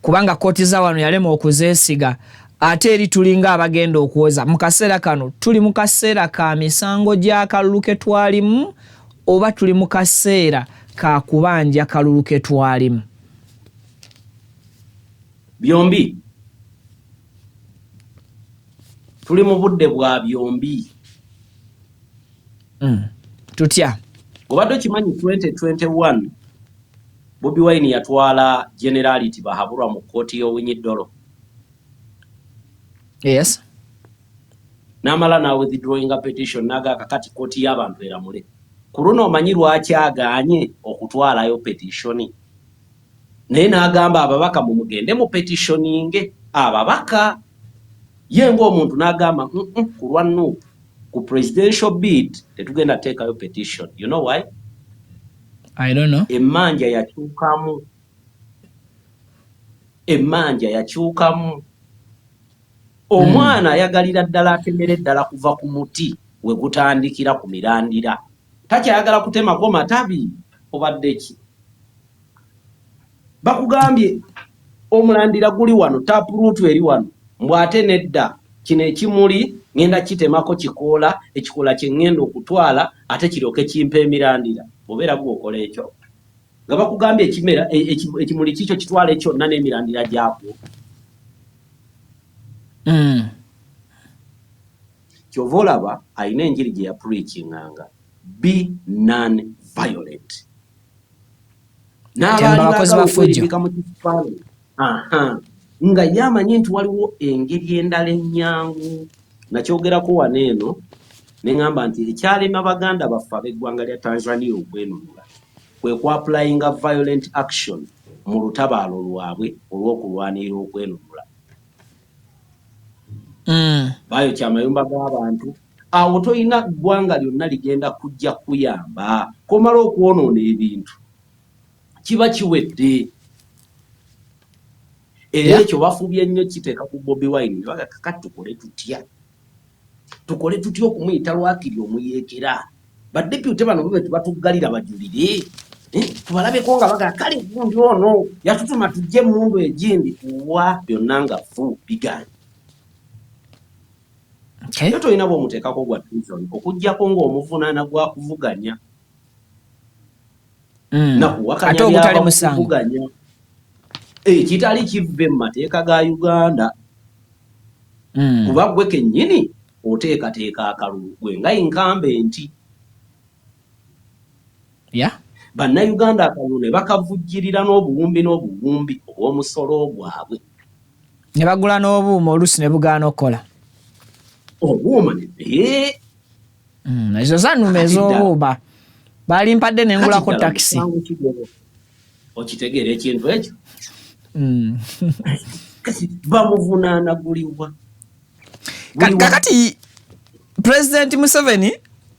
Kubanga kooti za wano yalema okuzeesiga ate eri tulinga abagenda okwoza. Mu kaseera kano tuli mu kaseera ka misango gya kalulu ke twalimu oba tuli mu kaseera ka kubanja kalulu ke twalimu? Byombi. Tuli mu budde bwa byombi. Tutya? Obadde okimanyi 2021 Bobi Wine yatwala generality bahabulwa mu kkooti y'Owinyiddolo. Yes. N'amala na withdrawing a petition naga kakati kkooti y'abantu eramule. Ku luno omanyi lwaki agaanye okutwalayo petitioni. Naye n'agamba ababaka mugende mu petitioninge ababaka. Ye ng'omuntu n'agamba ku lwa Nuupu ku presidential bid tetugenda teekayo petition. You know why? I don't know. Emmanja yakyukamu. Omwana ayagalira ddala atemere ddala kuva ku muti we gutandikira ku mirandira. Takyayagala kutemako matabi obadde ki? Bakugambye omulandira guli wano, taproot eri wano. Mbwate nedda kino ekimuli ngenda kitemako kikoola, ekikoola kye ngenda okutwala ate kiryoke kimpa emirandira. Obeera gwokola ekyo. Nga bakugambye ekimera ekimuli kikyo kitwala ekyonna n'emirandira gyakwo. Kyova olaba alina enjiri gye yapreachinganga, be non-violent. Abakozi ba ffujjo. Nga yamanyi nti waliwo engeri endala ennyangu. Nakyogerako wano eno ne ngamba nti ekyalema Abaganda baffe ab'eggwanga lya Tanzania okwenunula kwe ku-applyinga violent action mu lutabaalo lwabwe olw'okulwanirira okwenunula. Bayo kyamayumba g'abantu. Awo toyina ggwanga lyonna ligenda kujja kuyamba. Komala okwonoona ebintu kiba kiwedde. ekyo bafubye nnyo kiteeka ku Bobi Wine baga kakati tukole tutya okumuyita Lwakiri omuyeekera badepute bano bwe batuggalira bajulire tubalabeko nga baga kale gundi ono yatutuma tujje mundu egindi kuwa byonna nga fu bigani yo tolina bw'omuteekako gwa treason okuggyako ng'omuvunaana gwa kuvuganya nakuwakanya byaba kuvuganya kitali kive mu mateeka ga Uganda kuba gwe kennyini oteekateeka akalulu gwe nga incumbent bannayuganda akalulu ne bakavujjirira n'obuwumbi obw'omusolo gwabwe ne bagula n'obuuma oluusi ne bugaana okukola obuuma ezo zannume ez'obuuma balimpadde ne ngulako takisi okitegeera ekintu ekyo kati bamuvunaana guliwa kakati President Museveni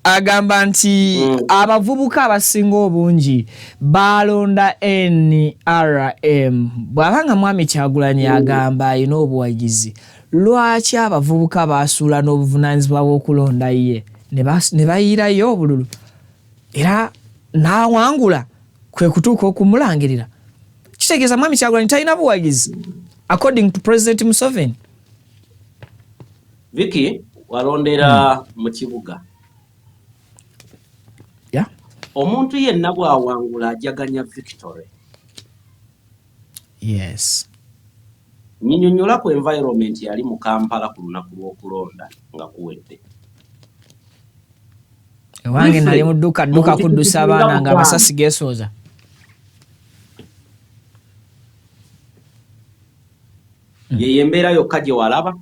agamba nti abavubuka abasinga obungi balonda NRM bw'abanga Mwami Kyagulanyi agamba ayina obuwagizi lwaki abavubuka basuula n'obuvunaanyizibwa bw'okulonda ye ne bayiirayo obululu era n'awangula kwe kutuuka okumulangirira kitegeeza Mwami Kyagulanyi talina buwagizi according to President Museveni. Vicky walondera mu kibuga omuntu yenna bw'awangula ajaganya victory. Yes. Nyinyonnyola ku environment yali mu Kampala ku lunaku lw'okulonda nga kuwedde. Ewange nali mu dduka kuddusa abaana nga amasasi geesooza. Ye embeera yokka gye walaba?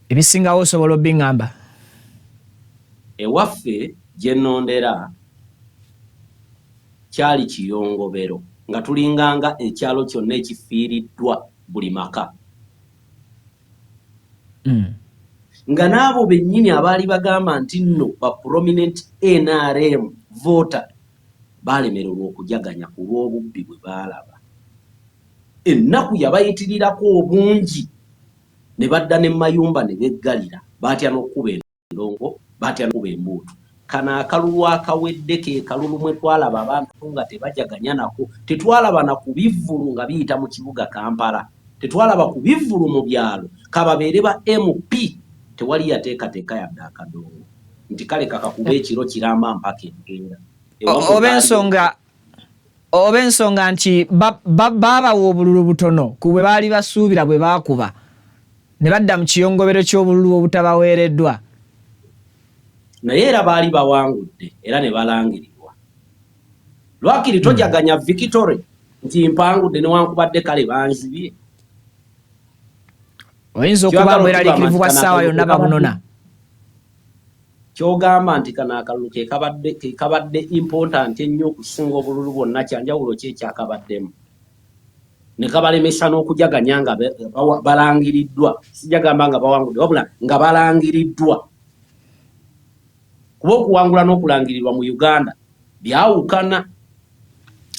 Ebisingawo osobola obiŋŋamba. Ewaffe gye nnondera kyali kiyongobero nga tulinganga ekyalo kyonna ekifiiriddwa buli maka. Nga n'abo bennyini abaali bagamba nti nno ba prominent NRM voter baalemererwa okujaganya ku lw'obubbi bwe baalaba. Ennaku yabayitirirako obungi ne badda ne mayumba ne beggalira baatya n'okkuba endongo baatya n'okkuba embuutu. Kano akalulu akawedde ke kalulu mwe twalaba abantu nga tebajaganya nako. Tetwalaba na ku bivvulu nga biyita mu kibuga Kampala. Tetwalaba ku bivvulu mu byalo kababeere ba MP tewali yateekateeka yadde akadongo nti kale kakakuba ekiro kiramba mpaka enkeera. Oba ensonga nti babawa obululu butono ku bwe baali basuubira bwe baakuba ne badda mu kiyongobero ky'obululu obutabaweereddwa. Naye era baali bawangudde era ne balangirirwa. Lwakiri tojaganya victory nti mpangudde newankubadde kale banzibye. Oyinza okuba mweraliikirivu bwa ssaawa yonna babunona. Kyogamba nti kano akalulu ke kabadde important ennyo okusinga obululu bwonna kyanjawulo ki ekyakabaddemu. Ne kabalemesa n'okujaganya nga balangiriddwa. Sijagamba nga bawangudde wabula nga balangiriddwa. Kuba okuwangula n'okulangirirwa mu Uganda byawukana.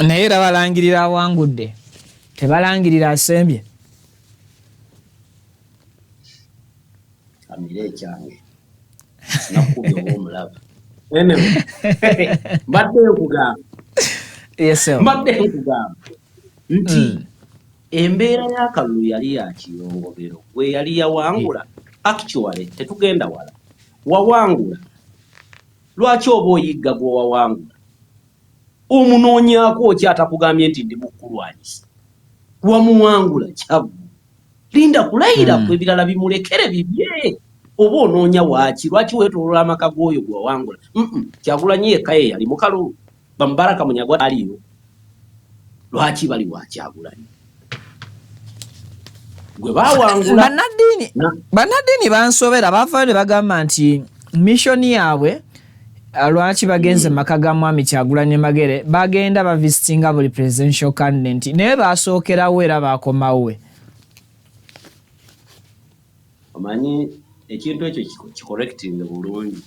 Naye era balangirira awangudde tebalangirira asembye. Amire ekyange nakubye omulaba. Mbadde nkugamba nti embeera y'akalulu yali ya kiyongobero we yali yawangula. Actually tetugenda wala wawangula. Lwaki oba oyigga gw'owawangula omunoonyaako okyatakugambye nti ndi mukulwanyisa wamuwangula kyavu linda kulayira ku ebirala bimulekere bibye oba onoonya waaki lwaki weetoolola amaka g'oyo gw'owangula. Kyagulanyi yekka ye yali mu kalulu Bamubaraka Munyagwa aliyo. Lwaki bali wa Kyagulanyi gwe baawangula. Bannaddiini bansobera baavaayo ne bagamba nti missoni yaabwe lwaki bagenze maka ga Mwami Kyagulanyi Magere bagenda bavisitinga buli presidential candidate naye basookerawo era baakomawo. Omanyi ekintu ekyo kicorrecting bulungi.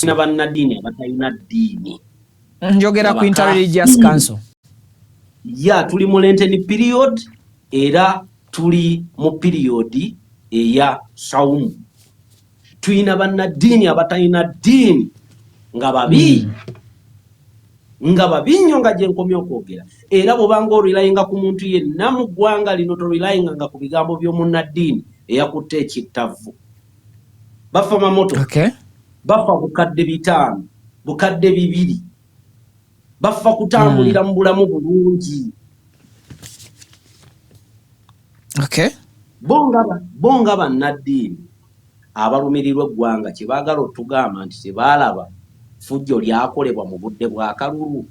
Na bannaddiini abatalina ddiini. Njogera ku Interreligious Council. ya tuli mu Lenten period era tuli mu period eya saumu. Tuina bannaddiini abatalina ddiini nga babi nga babinyo nga gye nkomye okwogera. Era bw'obanga orilayinga ku muntu yenna mu ggwanga lino torilayinga nga ku bigambo by'omunnaddiini eyakutte ekittavu. Bafa mamoto, bafa bukadde 5, bukadde 2, bafa kutambulira mu bulamu bulungi. Bonga bannaddiini abalumirirwa eggwanga kye baagala otugamba nti tebaalaba fujjo lyakolebwa mu budde bwa kalulu.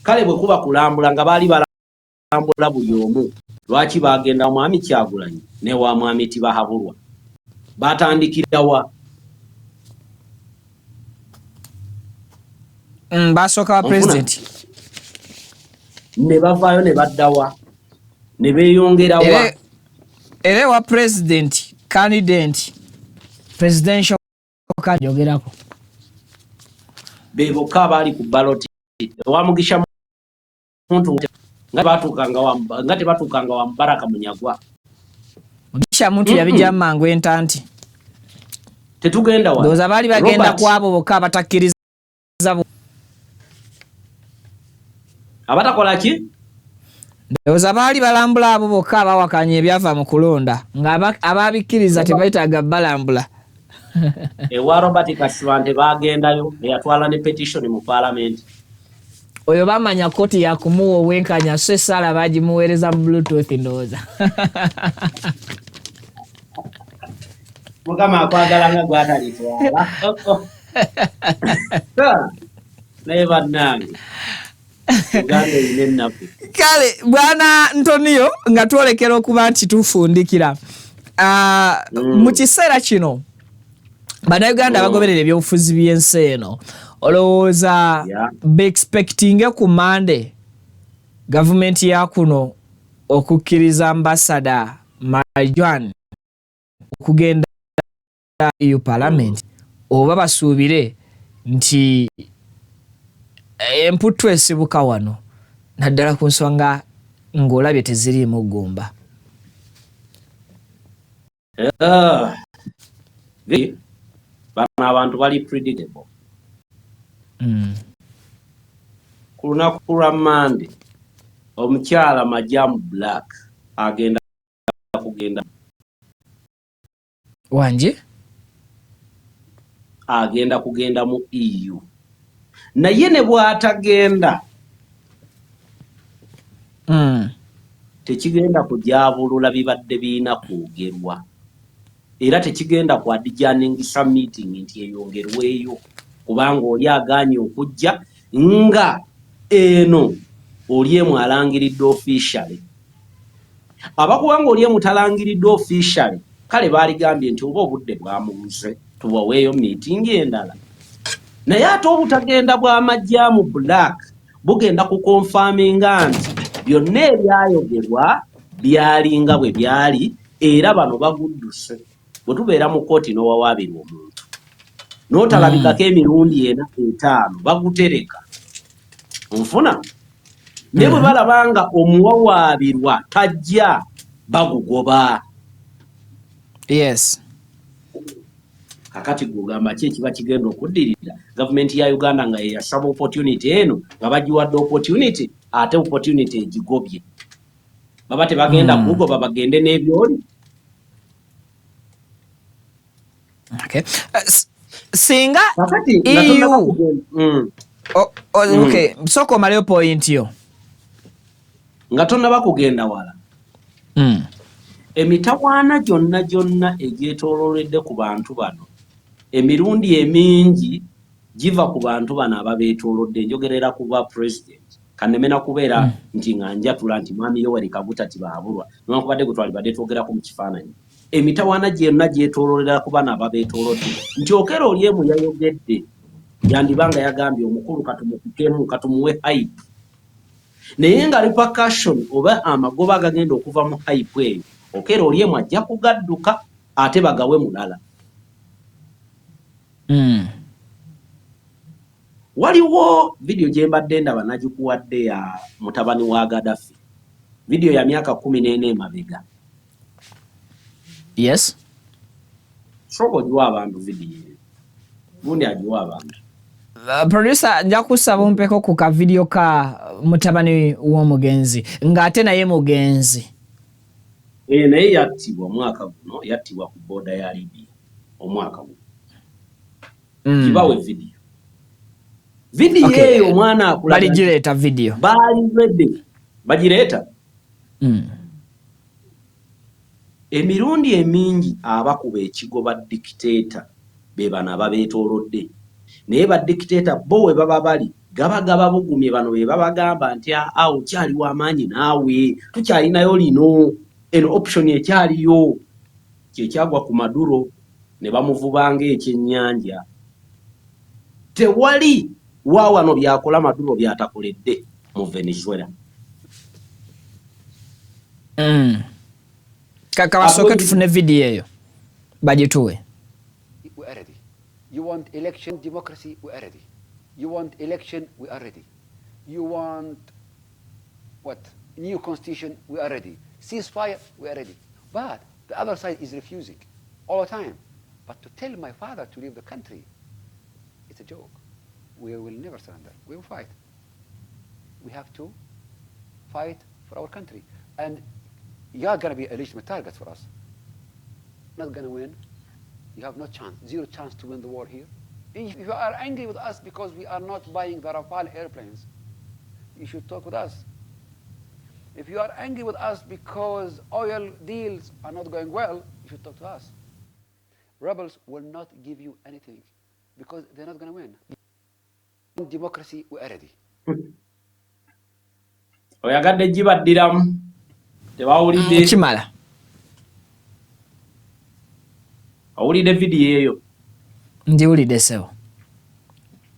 Kale bwe kuba kulambula nga baali balambula buli omu, lwaki baagenda mwami Kyagulanyi ne wa mwami Tibahabulwa? Batandikira wa? Basooka wa president ne bavaayo ne baddawa ne beeyongerawa. Era wa president candidate presidential kajogerako beboka bali ku ballot wa Mugisha muntu nga tebatukanga wa Mbaraka Munyagwa. Mugisha muntu yabijama ngwe entanti tetugenda wa doza bali bagenda kwabo boka batakkiriza abatakola ki doza bali balambula abo boka bawakanye ebyava mu kulonda nga ababikkiriza tebaitaga balambula. Ewa Robert Kasibante bagendayo yatwala ne petition mu parliament. Oyo bamanya koti ya kumuwa wenkanya so sala bagimuweereza mu Bluetooth ndoza. Mukama akwagala nga gwatalitwala. Leva nange. Kale bwana Antonio nga twolekera okuba nti tufundikira mu kiseera kino bannayuganda bagoberera ebyobufuzi by'ensi eno. Olowooza be expecting ku Monday gavumenti ya kuno okukkiriza ambassador Marjwan okugenda EU Parliament, oba basuubire nti emputtu esibuka wano naddala ku nsonga ng'olabye teziriimu ggumba? Bano abantu bali predictable. Ku lunaku lwa Monday omukyala Majamu Black agenda kugenda wanje agenda kugenda mu EU. Naye ne bw'atagenda tekigenda kujabulula bibadde biina kwogerwa, era tekigenda kwadijjaningisa meeting nti eyongerweyo, kubanga oli agaanye okujja nga eno oli emu alangiridde officially. Abakubanga oli emu talangiridde officially kale baaligambye nti oba obudde bwamubuze tubaweeyo meeting endala. Naye ate obutagenda bwa Majamu Black bugenda kukonfaminga nti byonna ebyayogerwa byalinga bwe byali, era bano bagudduse. Bwe tubeera mu kooti n'owawaabirwa omuntu n'otalabikako emirundi 4-5 bagutereka nfuna. Ne bwe balabanga omuwawaabirwa tajja bagugoba. Yes. Kakati gugamba ki ekiba kigenda okuddirira gavumenti ya Uganda nga yeyasaba opportunity eno nga bagiwadde opportunity ate opportunity egigobye. Baba tebagenda kugoba bagende n'ebyoli. Okay. Singa kakati EU okay, soko maleo point yo nga tonnaba kugenda wala. Emitawaana gyonna egyetoololedde ku bantu bano emirundi emingi giva ku bantu bano ababeetoolodde. Njogerera kuba president kanemena kubeera nti nga njatula nti mwami Yoweri Kaguta Tibahabulwa newankubadde gwe twalibadde twogerako mu kifaananyi. Emitawaana gyonna gyetoololera ku bano ababeetoolodde nti okera oli emu yayogedde yandibanga yagambye omukulu katumupikemu katumuwe hype, naye nga repercussion oba amagoba agagenda okuva mu hype eyo okera oli emu ajja kugadduka ate bagawe mulala. Waliwo video gye mbadde ndaba nagikuwadde ya mutabani wa Gaddafi. Video ya myaka 14 emabega. Yes. Sobo jiwa abantu video. Gundi ajiwa abantu. Producer nja kusaba umpeko ku ka video ka mutabani w'omugenzi ng'ate naye mugenzi. Naye yattibwa omwaka guno, yattibwa ku boda ya Libya omwaka guno. Kibawe video. Video eyo omwana akulaga. Baligireeta video. Bali ready. Bagireeta. Emirundi emingi abakuba ekigo ba dictator be bana babeetoolodde. Naye ba dictator bo we baba bali gaba bugumye bano be babagamba nti awo kyali w'amaanyi naawe tukyalinayo lino eno option ekyaliyo kyekyagwa ku Maduro ne bamuvubanga ekyennyanja. Tewali wawano byakola Maduro byatakoledde mu Venezuela. Kaka basoke tufune video eyo bagituwe. We are ready. You want election democracy? We are ready. You want election? We are ready. You want what? New constitution? We are ready. Ceasefire? We are ready. But the other side is refusing all the time. But to tell my father to leave the country, it's a joke. We will never surrender. We will fight. We have to fight for our country. And you are going to be a legitimate target for us. Not going to win. You have no chance, zero chance to win the war here. If you are angry with us because we are not buying the Rafale airplanes, you should talk with us. If you are angry with us because oil deals are not going well, you should talk to us. Rebels will not give you anything because they're not going to win. In democracy, we are ready. Oyagadde jibaddiramu. Tebawulidde. Kimala. Awulidde video eyo. Ndiwulidde sewo.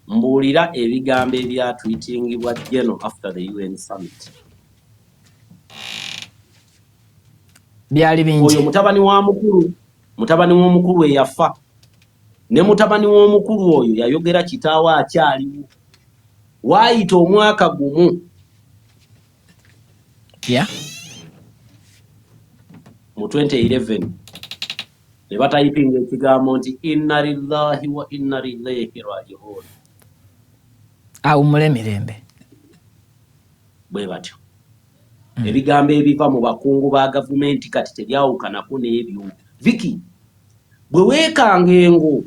Mbuulira ebigambo ebyatweetingibwa Jeno after the UN summit. Byali bingi. Oyo mutabani w'omukulu eyafa. Ne mutabani w'omukulu oyo yayogera kitaawe akyaliwo. Waayita omwaka gumu. Yeah. Mu 2011 ne batayipinga ekigambo nti inna lillahi wa inna ilaihi raji'un. Awumule mirembe. Bwe batyo. Ebigambo ebiva mu bakungu ba gavumenti kati tebyawukanako n'ebyo. Vicky, bwe weekanga engo,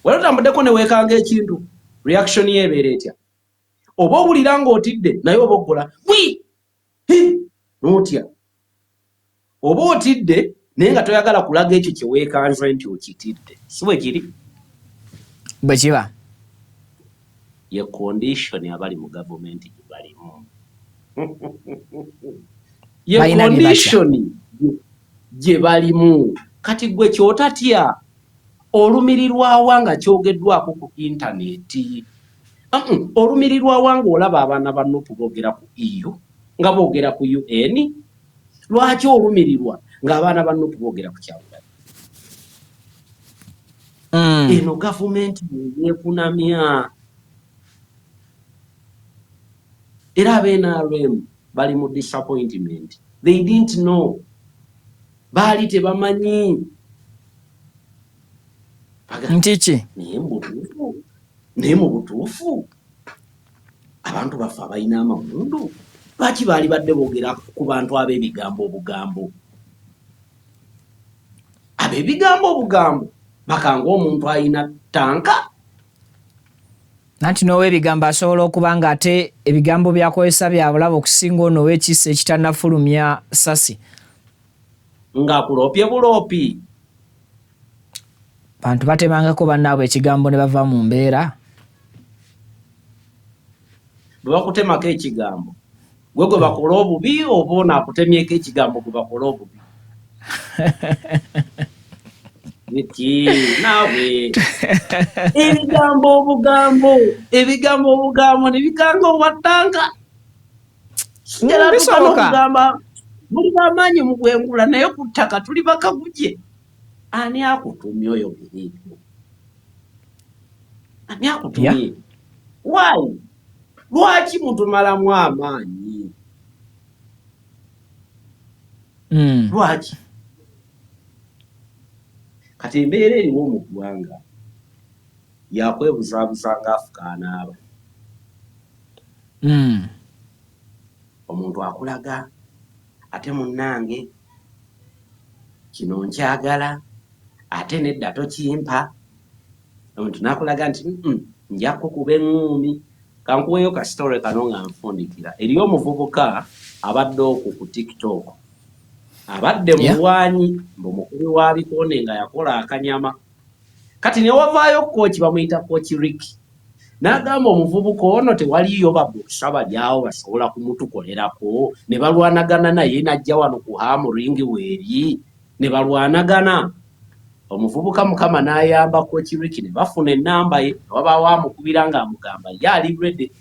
wali otambuddeko ne weekanga ekintu, reaction yeebeera etya? Oba owulira ng'otidde naye oba okola n'otya. Oba otidde naye nga toyagala kulaga ekyo kye weekanze nti okitidde. Si bwe kiri? Bwe kiba. Ye condition abali mu gavumenti gye balimu. Ye condition gye balimu. Kati gwe kyotatya olumirirwawa nga kyogeddwako ku intaneti. Olumirirwawa ng'olaba abaana ba Nuupu boogera ku EU nga boogera ku UN. Lwaki olumirirwa ng'abaana ba Nuupu boogera ku Kyagulanyi? Eno gavumenti yeekunamya. Era ab'NRM bali mu disappointment. They didn't know. Baali tebamanyi. Ntiki? Naye mu butuufu abantu baffe abalina amamundu lwaki baali badde boogera ku bantu ab'ebigambo obugambo? Ab'ebigambo obugambo bakanga omuntu alina tanka. Nanti n'ow'ebigambo asobola okuba nga ate ebigambo byakozesa bya bulabe okusinga ono ow'ekisa ekitannafulumya sasi. Ng'akuloopye buloopi. Bantu batemangako bannaabwe ekigambo ne bava mu mbeera. Bwe bakutemako ekigambo gwe gwe bakola obubi oba ono akutemyeko ekigambo gwe bakola obubi? Naawe ebigambo obugambo ne bikanga obwattanka. Era tukana okugamba muli bamaanyi mu bwengula naye ku ttaka tuli bakaguje. Ani akutumye oyogera ebyo? Ani akutumye? Why? Lwaki mutumalamu amaanyi? Lwaki? Kati embeera eriwo mu ggwanga yakwebuzabuza ng'afukaana aba. Omuntu akulaga ate munnange kino nkyagala ate nedda tokimpa. Omuntu nakulaga nti nja kukuba eŋŋuumi. Kankuweeyo ka story kano nga nfundikira. Eriyo omuvubuka abadde okwo ku TikTok. Abadde mulwanyi mukulu wa bikonde nga yakola akanyama. Kati ne wavaayo kooki bamuyita Kooki Ricky. N'agamba omuvubuka ono tewaliyo babuusa balyawo basobola kumutukolerako. Ne balwanagana naye n'ajja wano ku Hamuringi weeri. Ne balwanagana. Omuvubuka mukama n'ayamba Kooki Ricky ne bafuna ennamba ye. Wabaawo amukubira ng'amugamba ye ali ready.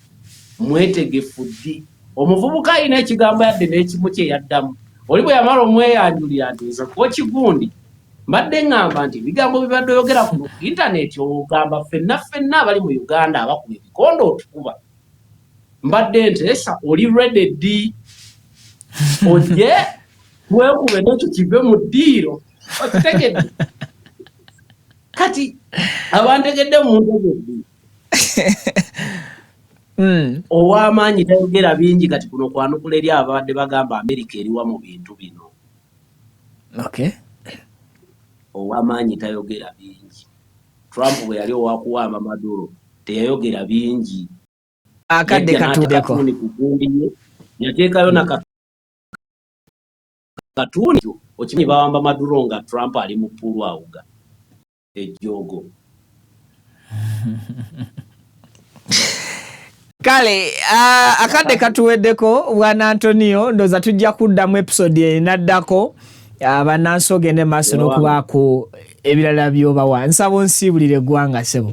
Mwetegefu ddi. Omuvubuka alina ekigambo yadde n'ekimu kye yaddamu. Oli bwe yamala omweyanjulira nti nze Kooki gundi mbadde ŋŋamba nti ebigambo bibadde oyogera ku intaneti ogamba ffenna abali mu Uganda abakuba ebikondo otukuba. Mbadde nteesa oli ready ddi. Ojje twekube n'ekyo kive mu ddiiro. Okitegedde. Kati abantegedde mu ntegedde. Ow'amaanyi tayogera bingi kati kuno kwanukula eri abadde bagamba Amerika eriwa mu bintu bino. Okay. Ow'amaanyi tayogera bingi. Trump bwe yali owakuwamba Maduro teyayogera bingi. Akadde katuddeko. Yateekayo na katuuni okimanyi bawamba Maduro nga Trump ali mu ppulu awuga ejjoogo. Kale akadde katuweddeko bwana Antonio ndoza tujja kuddamu episode enaddako bannansi ogende maaso n'okubaako ebirala by'obawa. Nsaba onsiibulire eggwanga ssebo.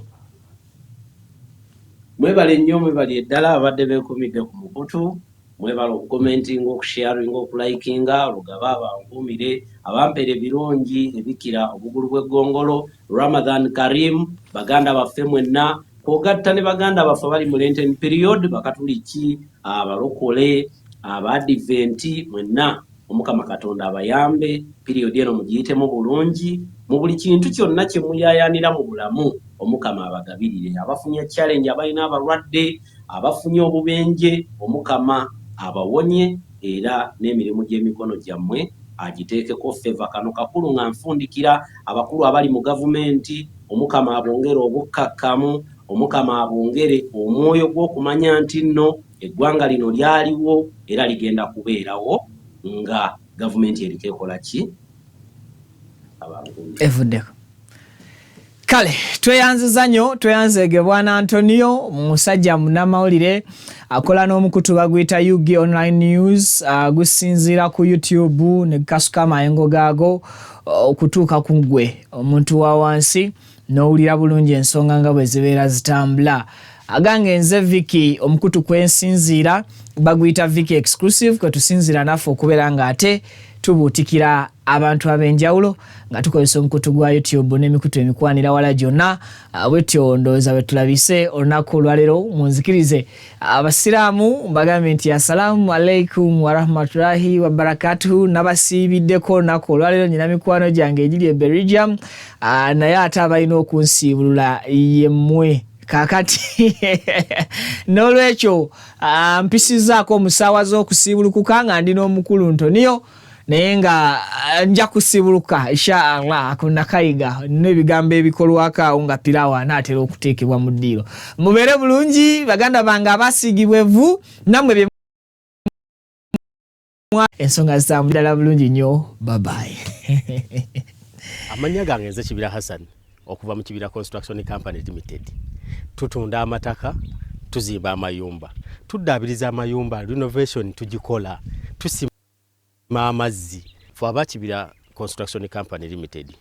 Mwebale nnyo mwebale eddala abadde beekumidde ku mukutu. Mwebale okukomentinga okusharinga okulayikinga olugaba abankuumire abampeera ebirungi ebikira obugulu bw'eggongolo. Ramadan Karim baganda baffe mwenna kwogatta ne baganda baffe bali mu Lenten period bakatuliki abalokole abadiventi mwenna omukama Katonda abayambe period eno mugiyitemu bulungi mu buli kintu kyonna kye muyayanira mu bulamu omukama abagabirire. Abafunye challenge abalina abalwadde abafunye obubenje omukama abawonye era n'emirimu gy'emikono gyammwe agiteekeko favor. Kano kakulu nga nfundikira abakulu abali mu gavumenti omukama abongere obukkakkamu omukama abongere omwoyo gw'okumanya nti nno eggwanga lino lyaliwo era ligenda kubeerawo nga gavumenti eriko ekola ki evuddeko. Kale tweyanziza nnyo tweyanzege bwana Antonio musajja munnamawulire akola n'omukutu baguyita UG Online News gusinziira ku YouTube ne kasuka amayengo gaago okutuuka ku ggwe omuntu wa wansi n'owulira bulungi ensonga nga bwe zibeera zitambula. Agange nze Vicky omukutu kwensinziira baguyita Vicky Exclusive kwe tusinziira naffe okubeera nga ate tubuutikira abantu ab'enjawulo nga tukozesa omukutu gwa YouTube n'emikutu emikwanira wala gyonna. Bwetyo ndowooza bwe tulabise olunaku olwaleero munzikirize abasiraamu mbagambe nti assalamu alaikum warahmatullahi wabarakatuhu. Nabasiibiddeko olunaku olwaleero nyina mikwano gyange egiri e Belgium naye ate abalina okunsiibulula yemmwe kakati n'olwekyo mpisizaako omusaawa z'okusiibulukuka nga ndina omukulu Antonio naye nga nja kusibuluka inshallah kunakayiga n'ebigambo ebikolwako awo nga pirawo anaatera okuteekebwa mu ddiiro. Mubeere bulungi baganda bange abasiigibwa evvu nammwe bye ensonga zitambulira bulungi nnyo. Bye. Amanya gange nze Kibira Hassan okuva mu Kibira Construction Company Limited. Tutunda amataka, tuzimba amayumba, tuddaabiriza amayumba, renovation tugikola, tusima amazzi. Ffe aba Kibira Construction Company Limited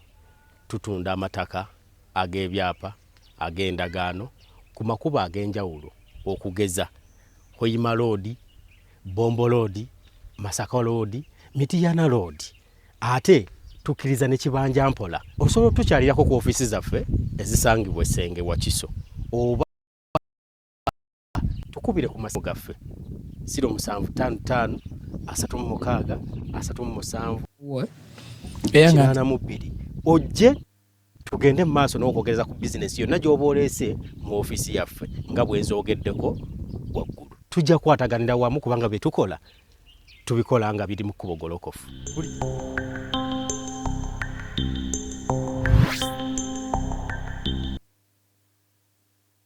tutunda amataka ag'ebyapa ag'endagaano ku makubo ag'enjawulo okugeza Hoima Road, Bombo Road, Masaka Road, Mityana Road. Ate tukkiriza ne Kibanja Mpola. Osobola tukyalirako ku ofiisi zaffe ezisangibwa Essenge Wakiso oba tukubire ku masimu gaffe 0755 36 37 82 ojje tugende mu maaso n'okwogereza ku bizinesi yonna gy'oba oleese mu ofiisi yaffe nga bwenzoogeddeko waggulu. Tujja kwataganira wamu kubanga bye tukola tubikola nga biri mu kubogolokofu.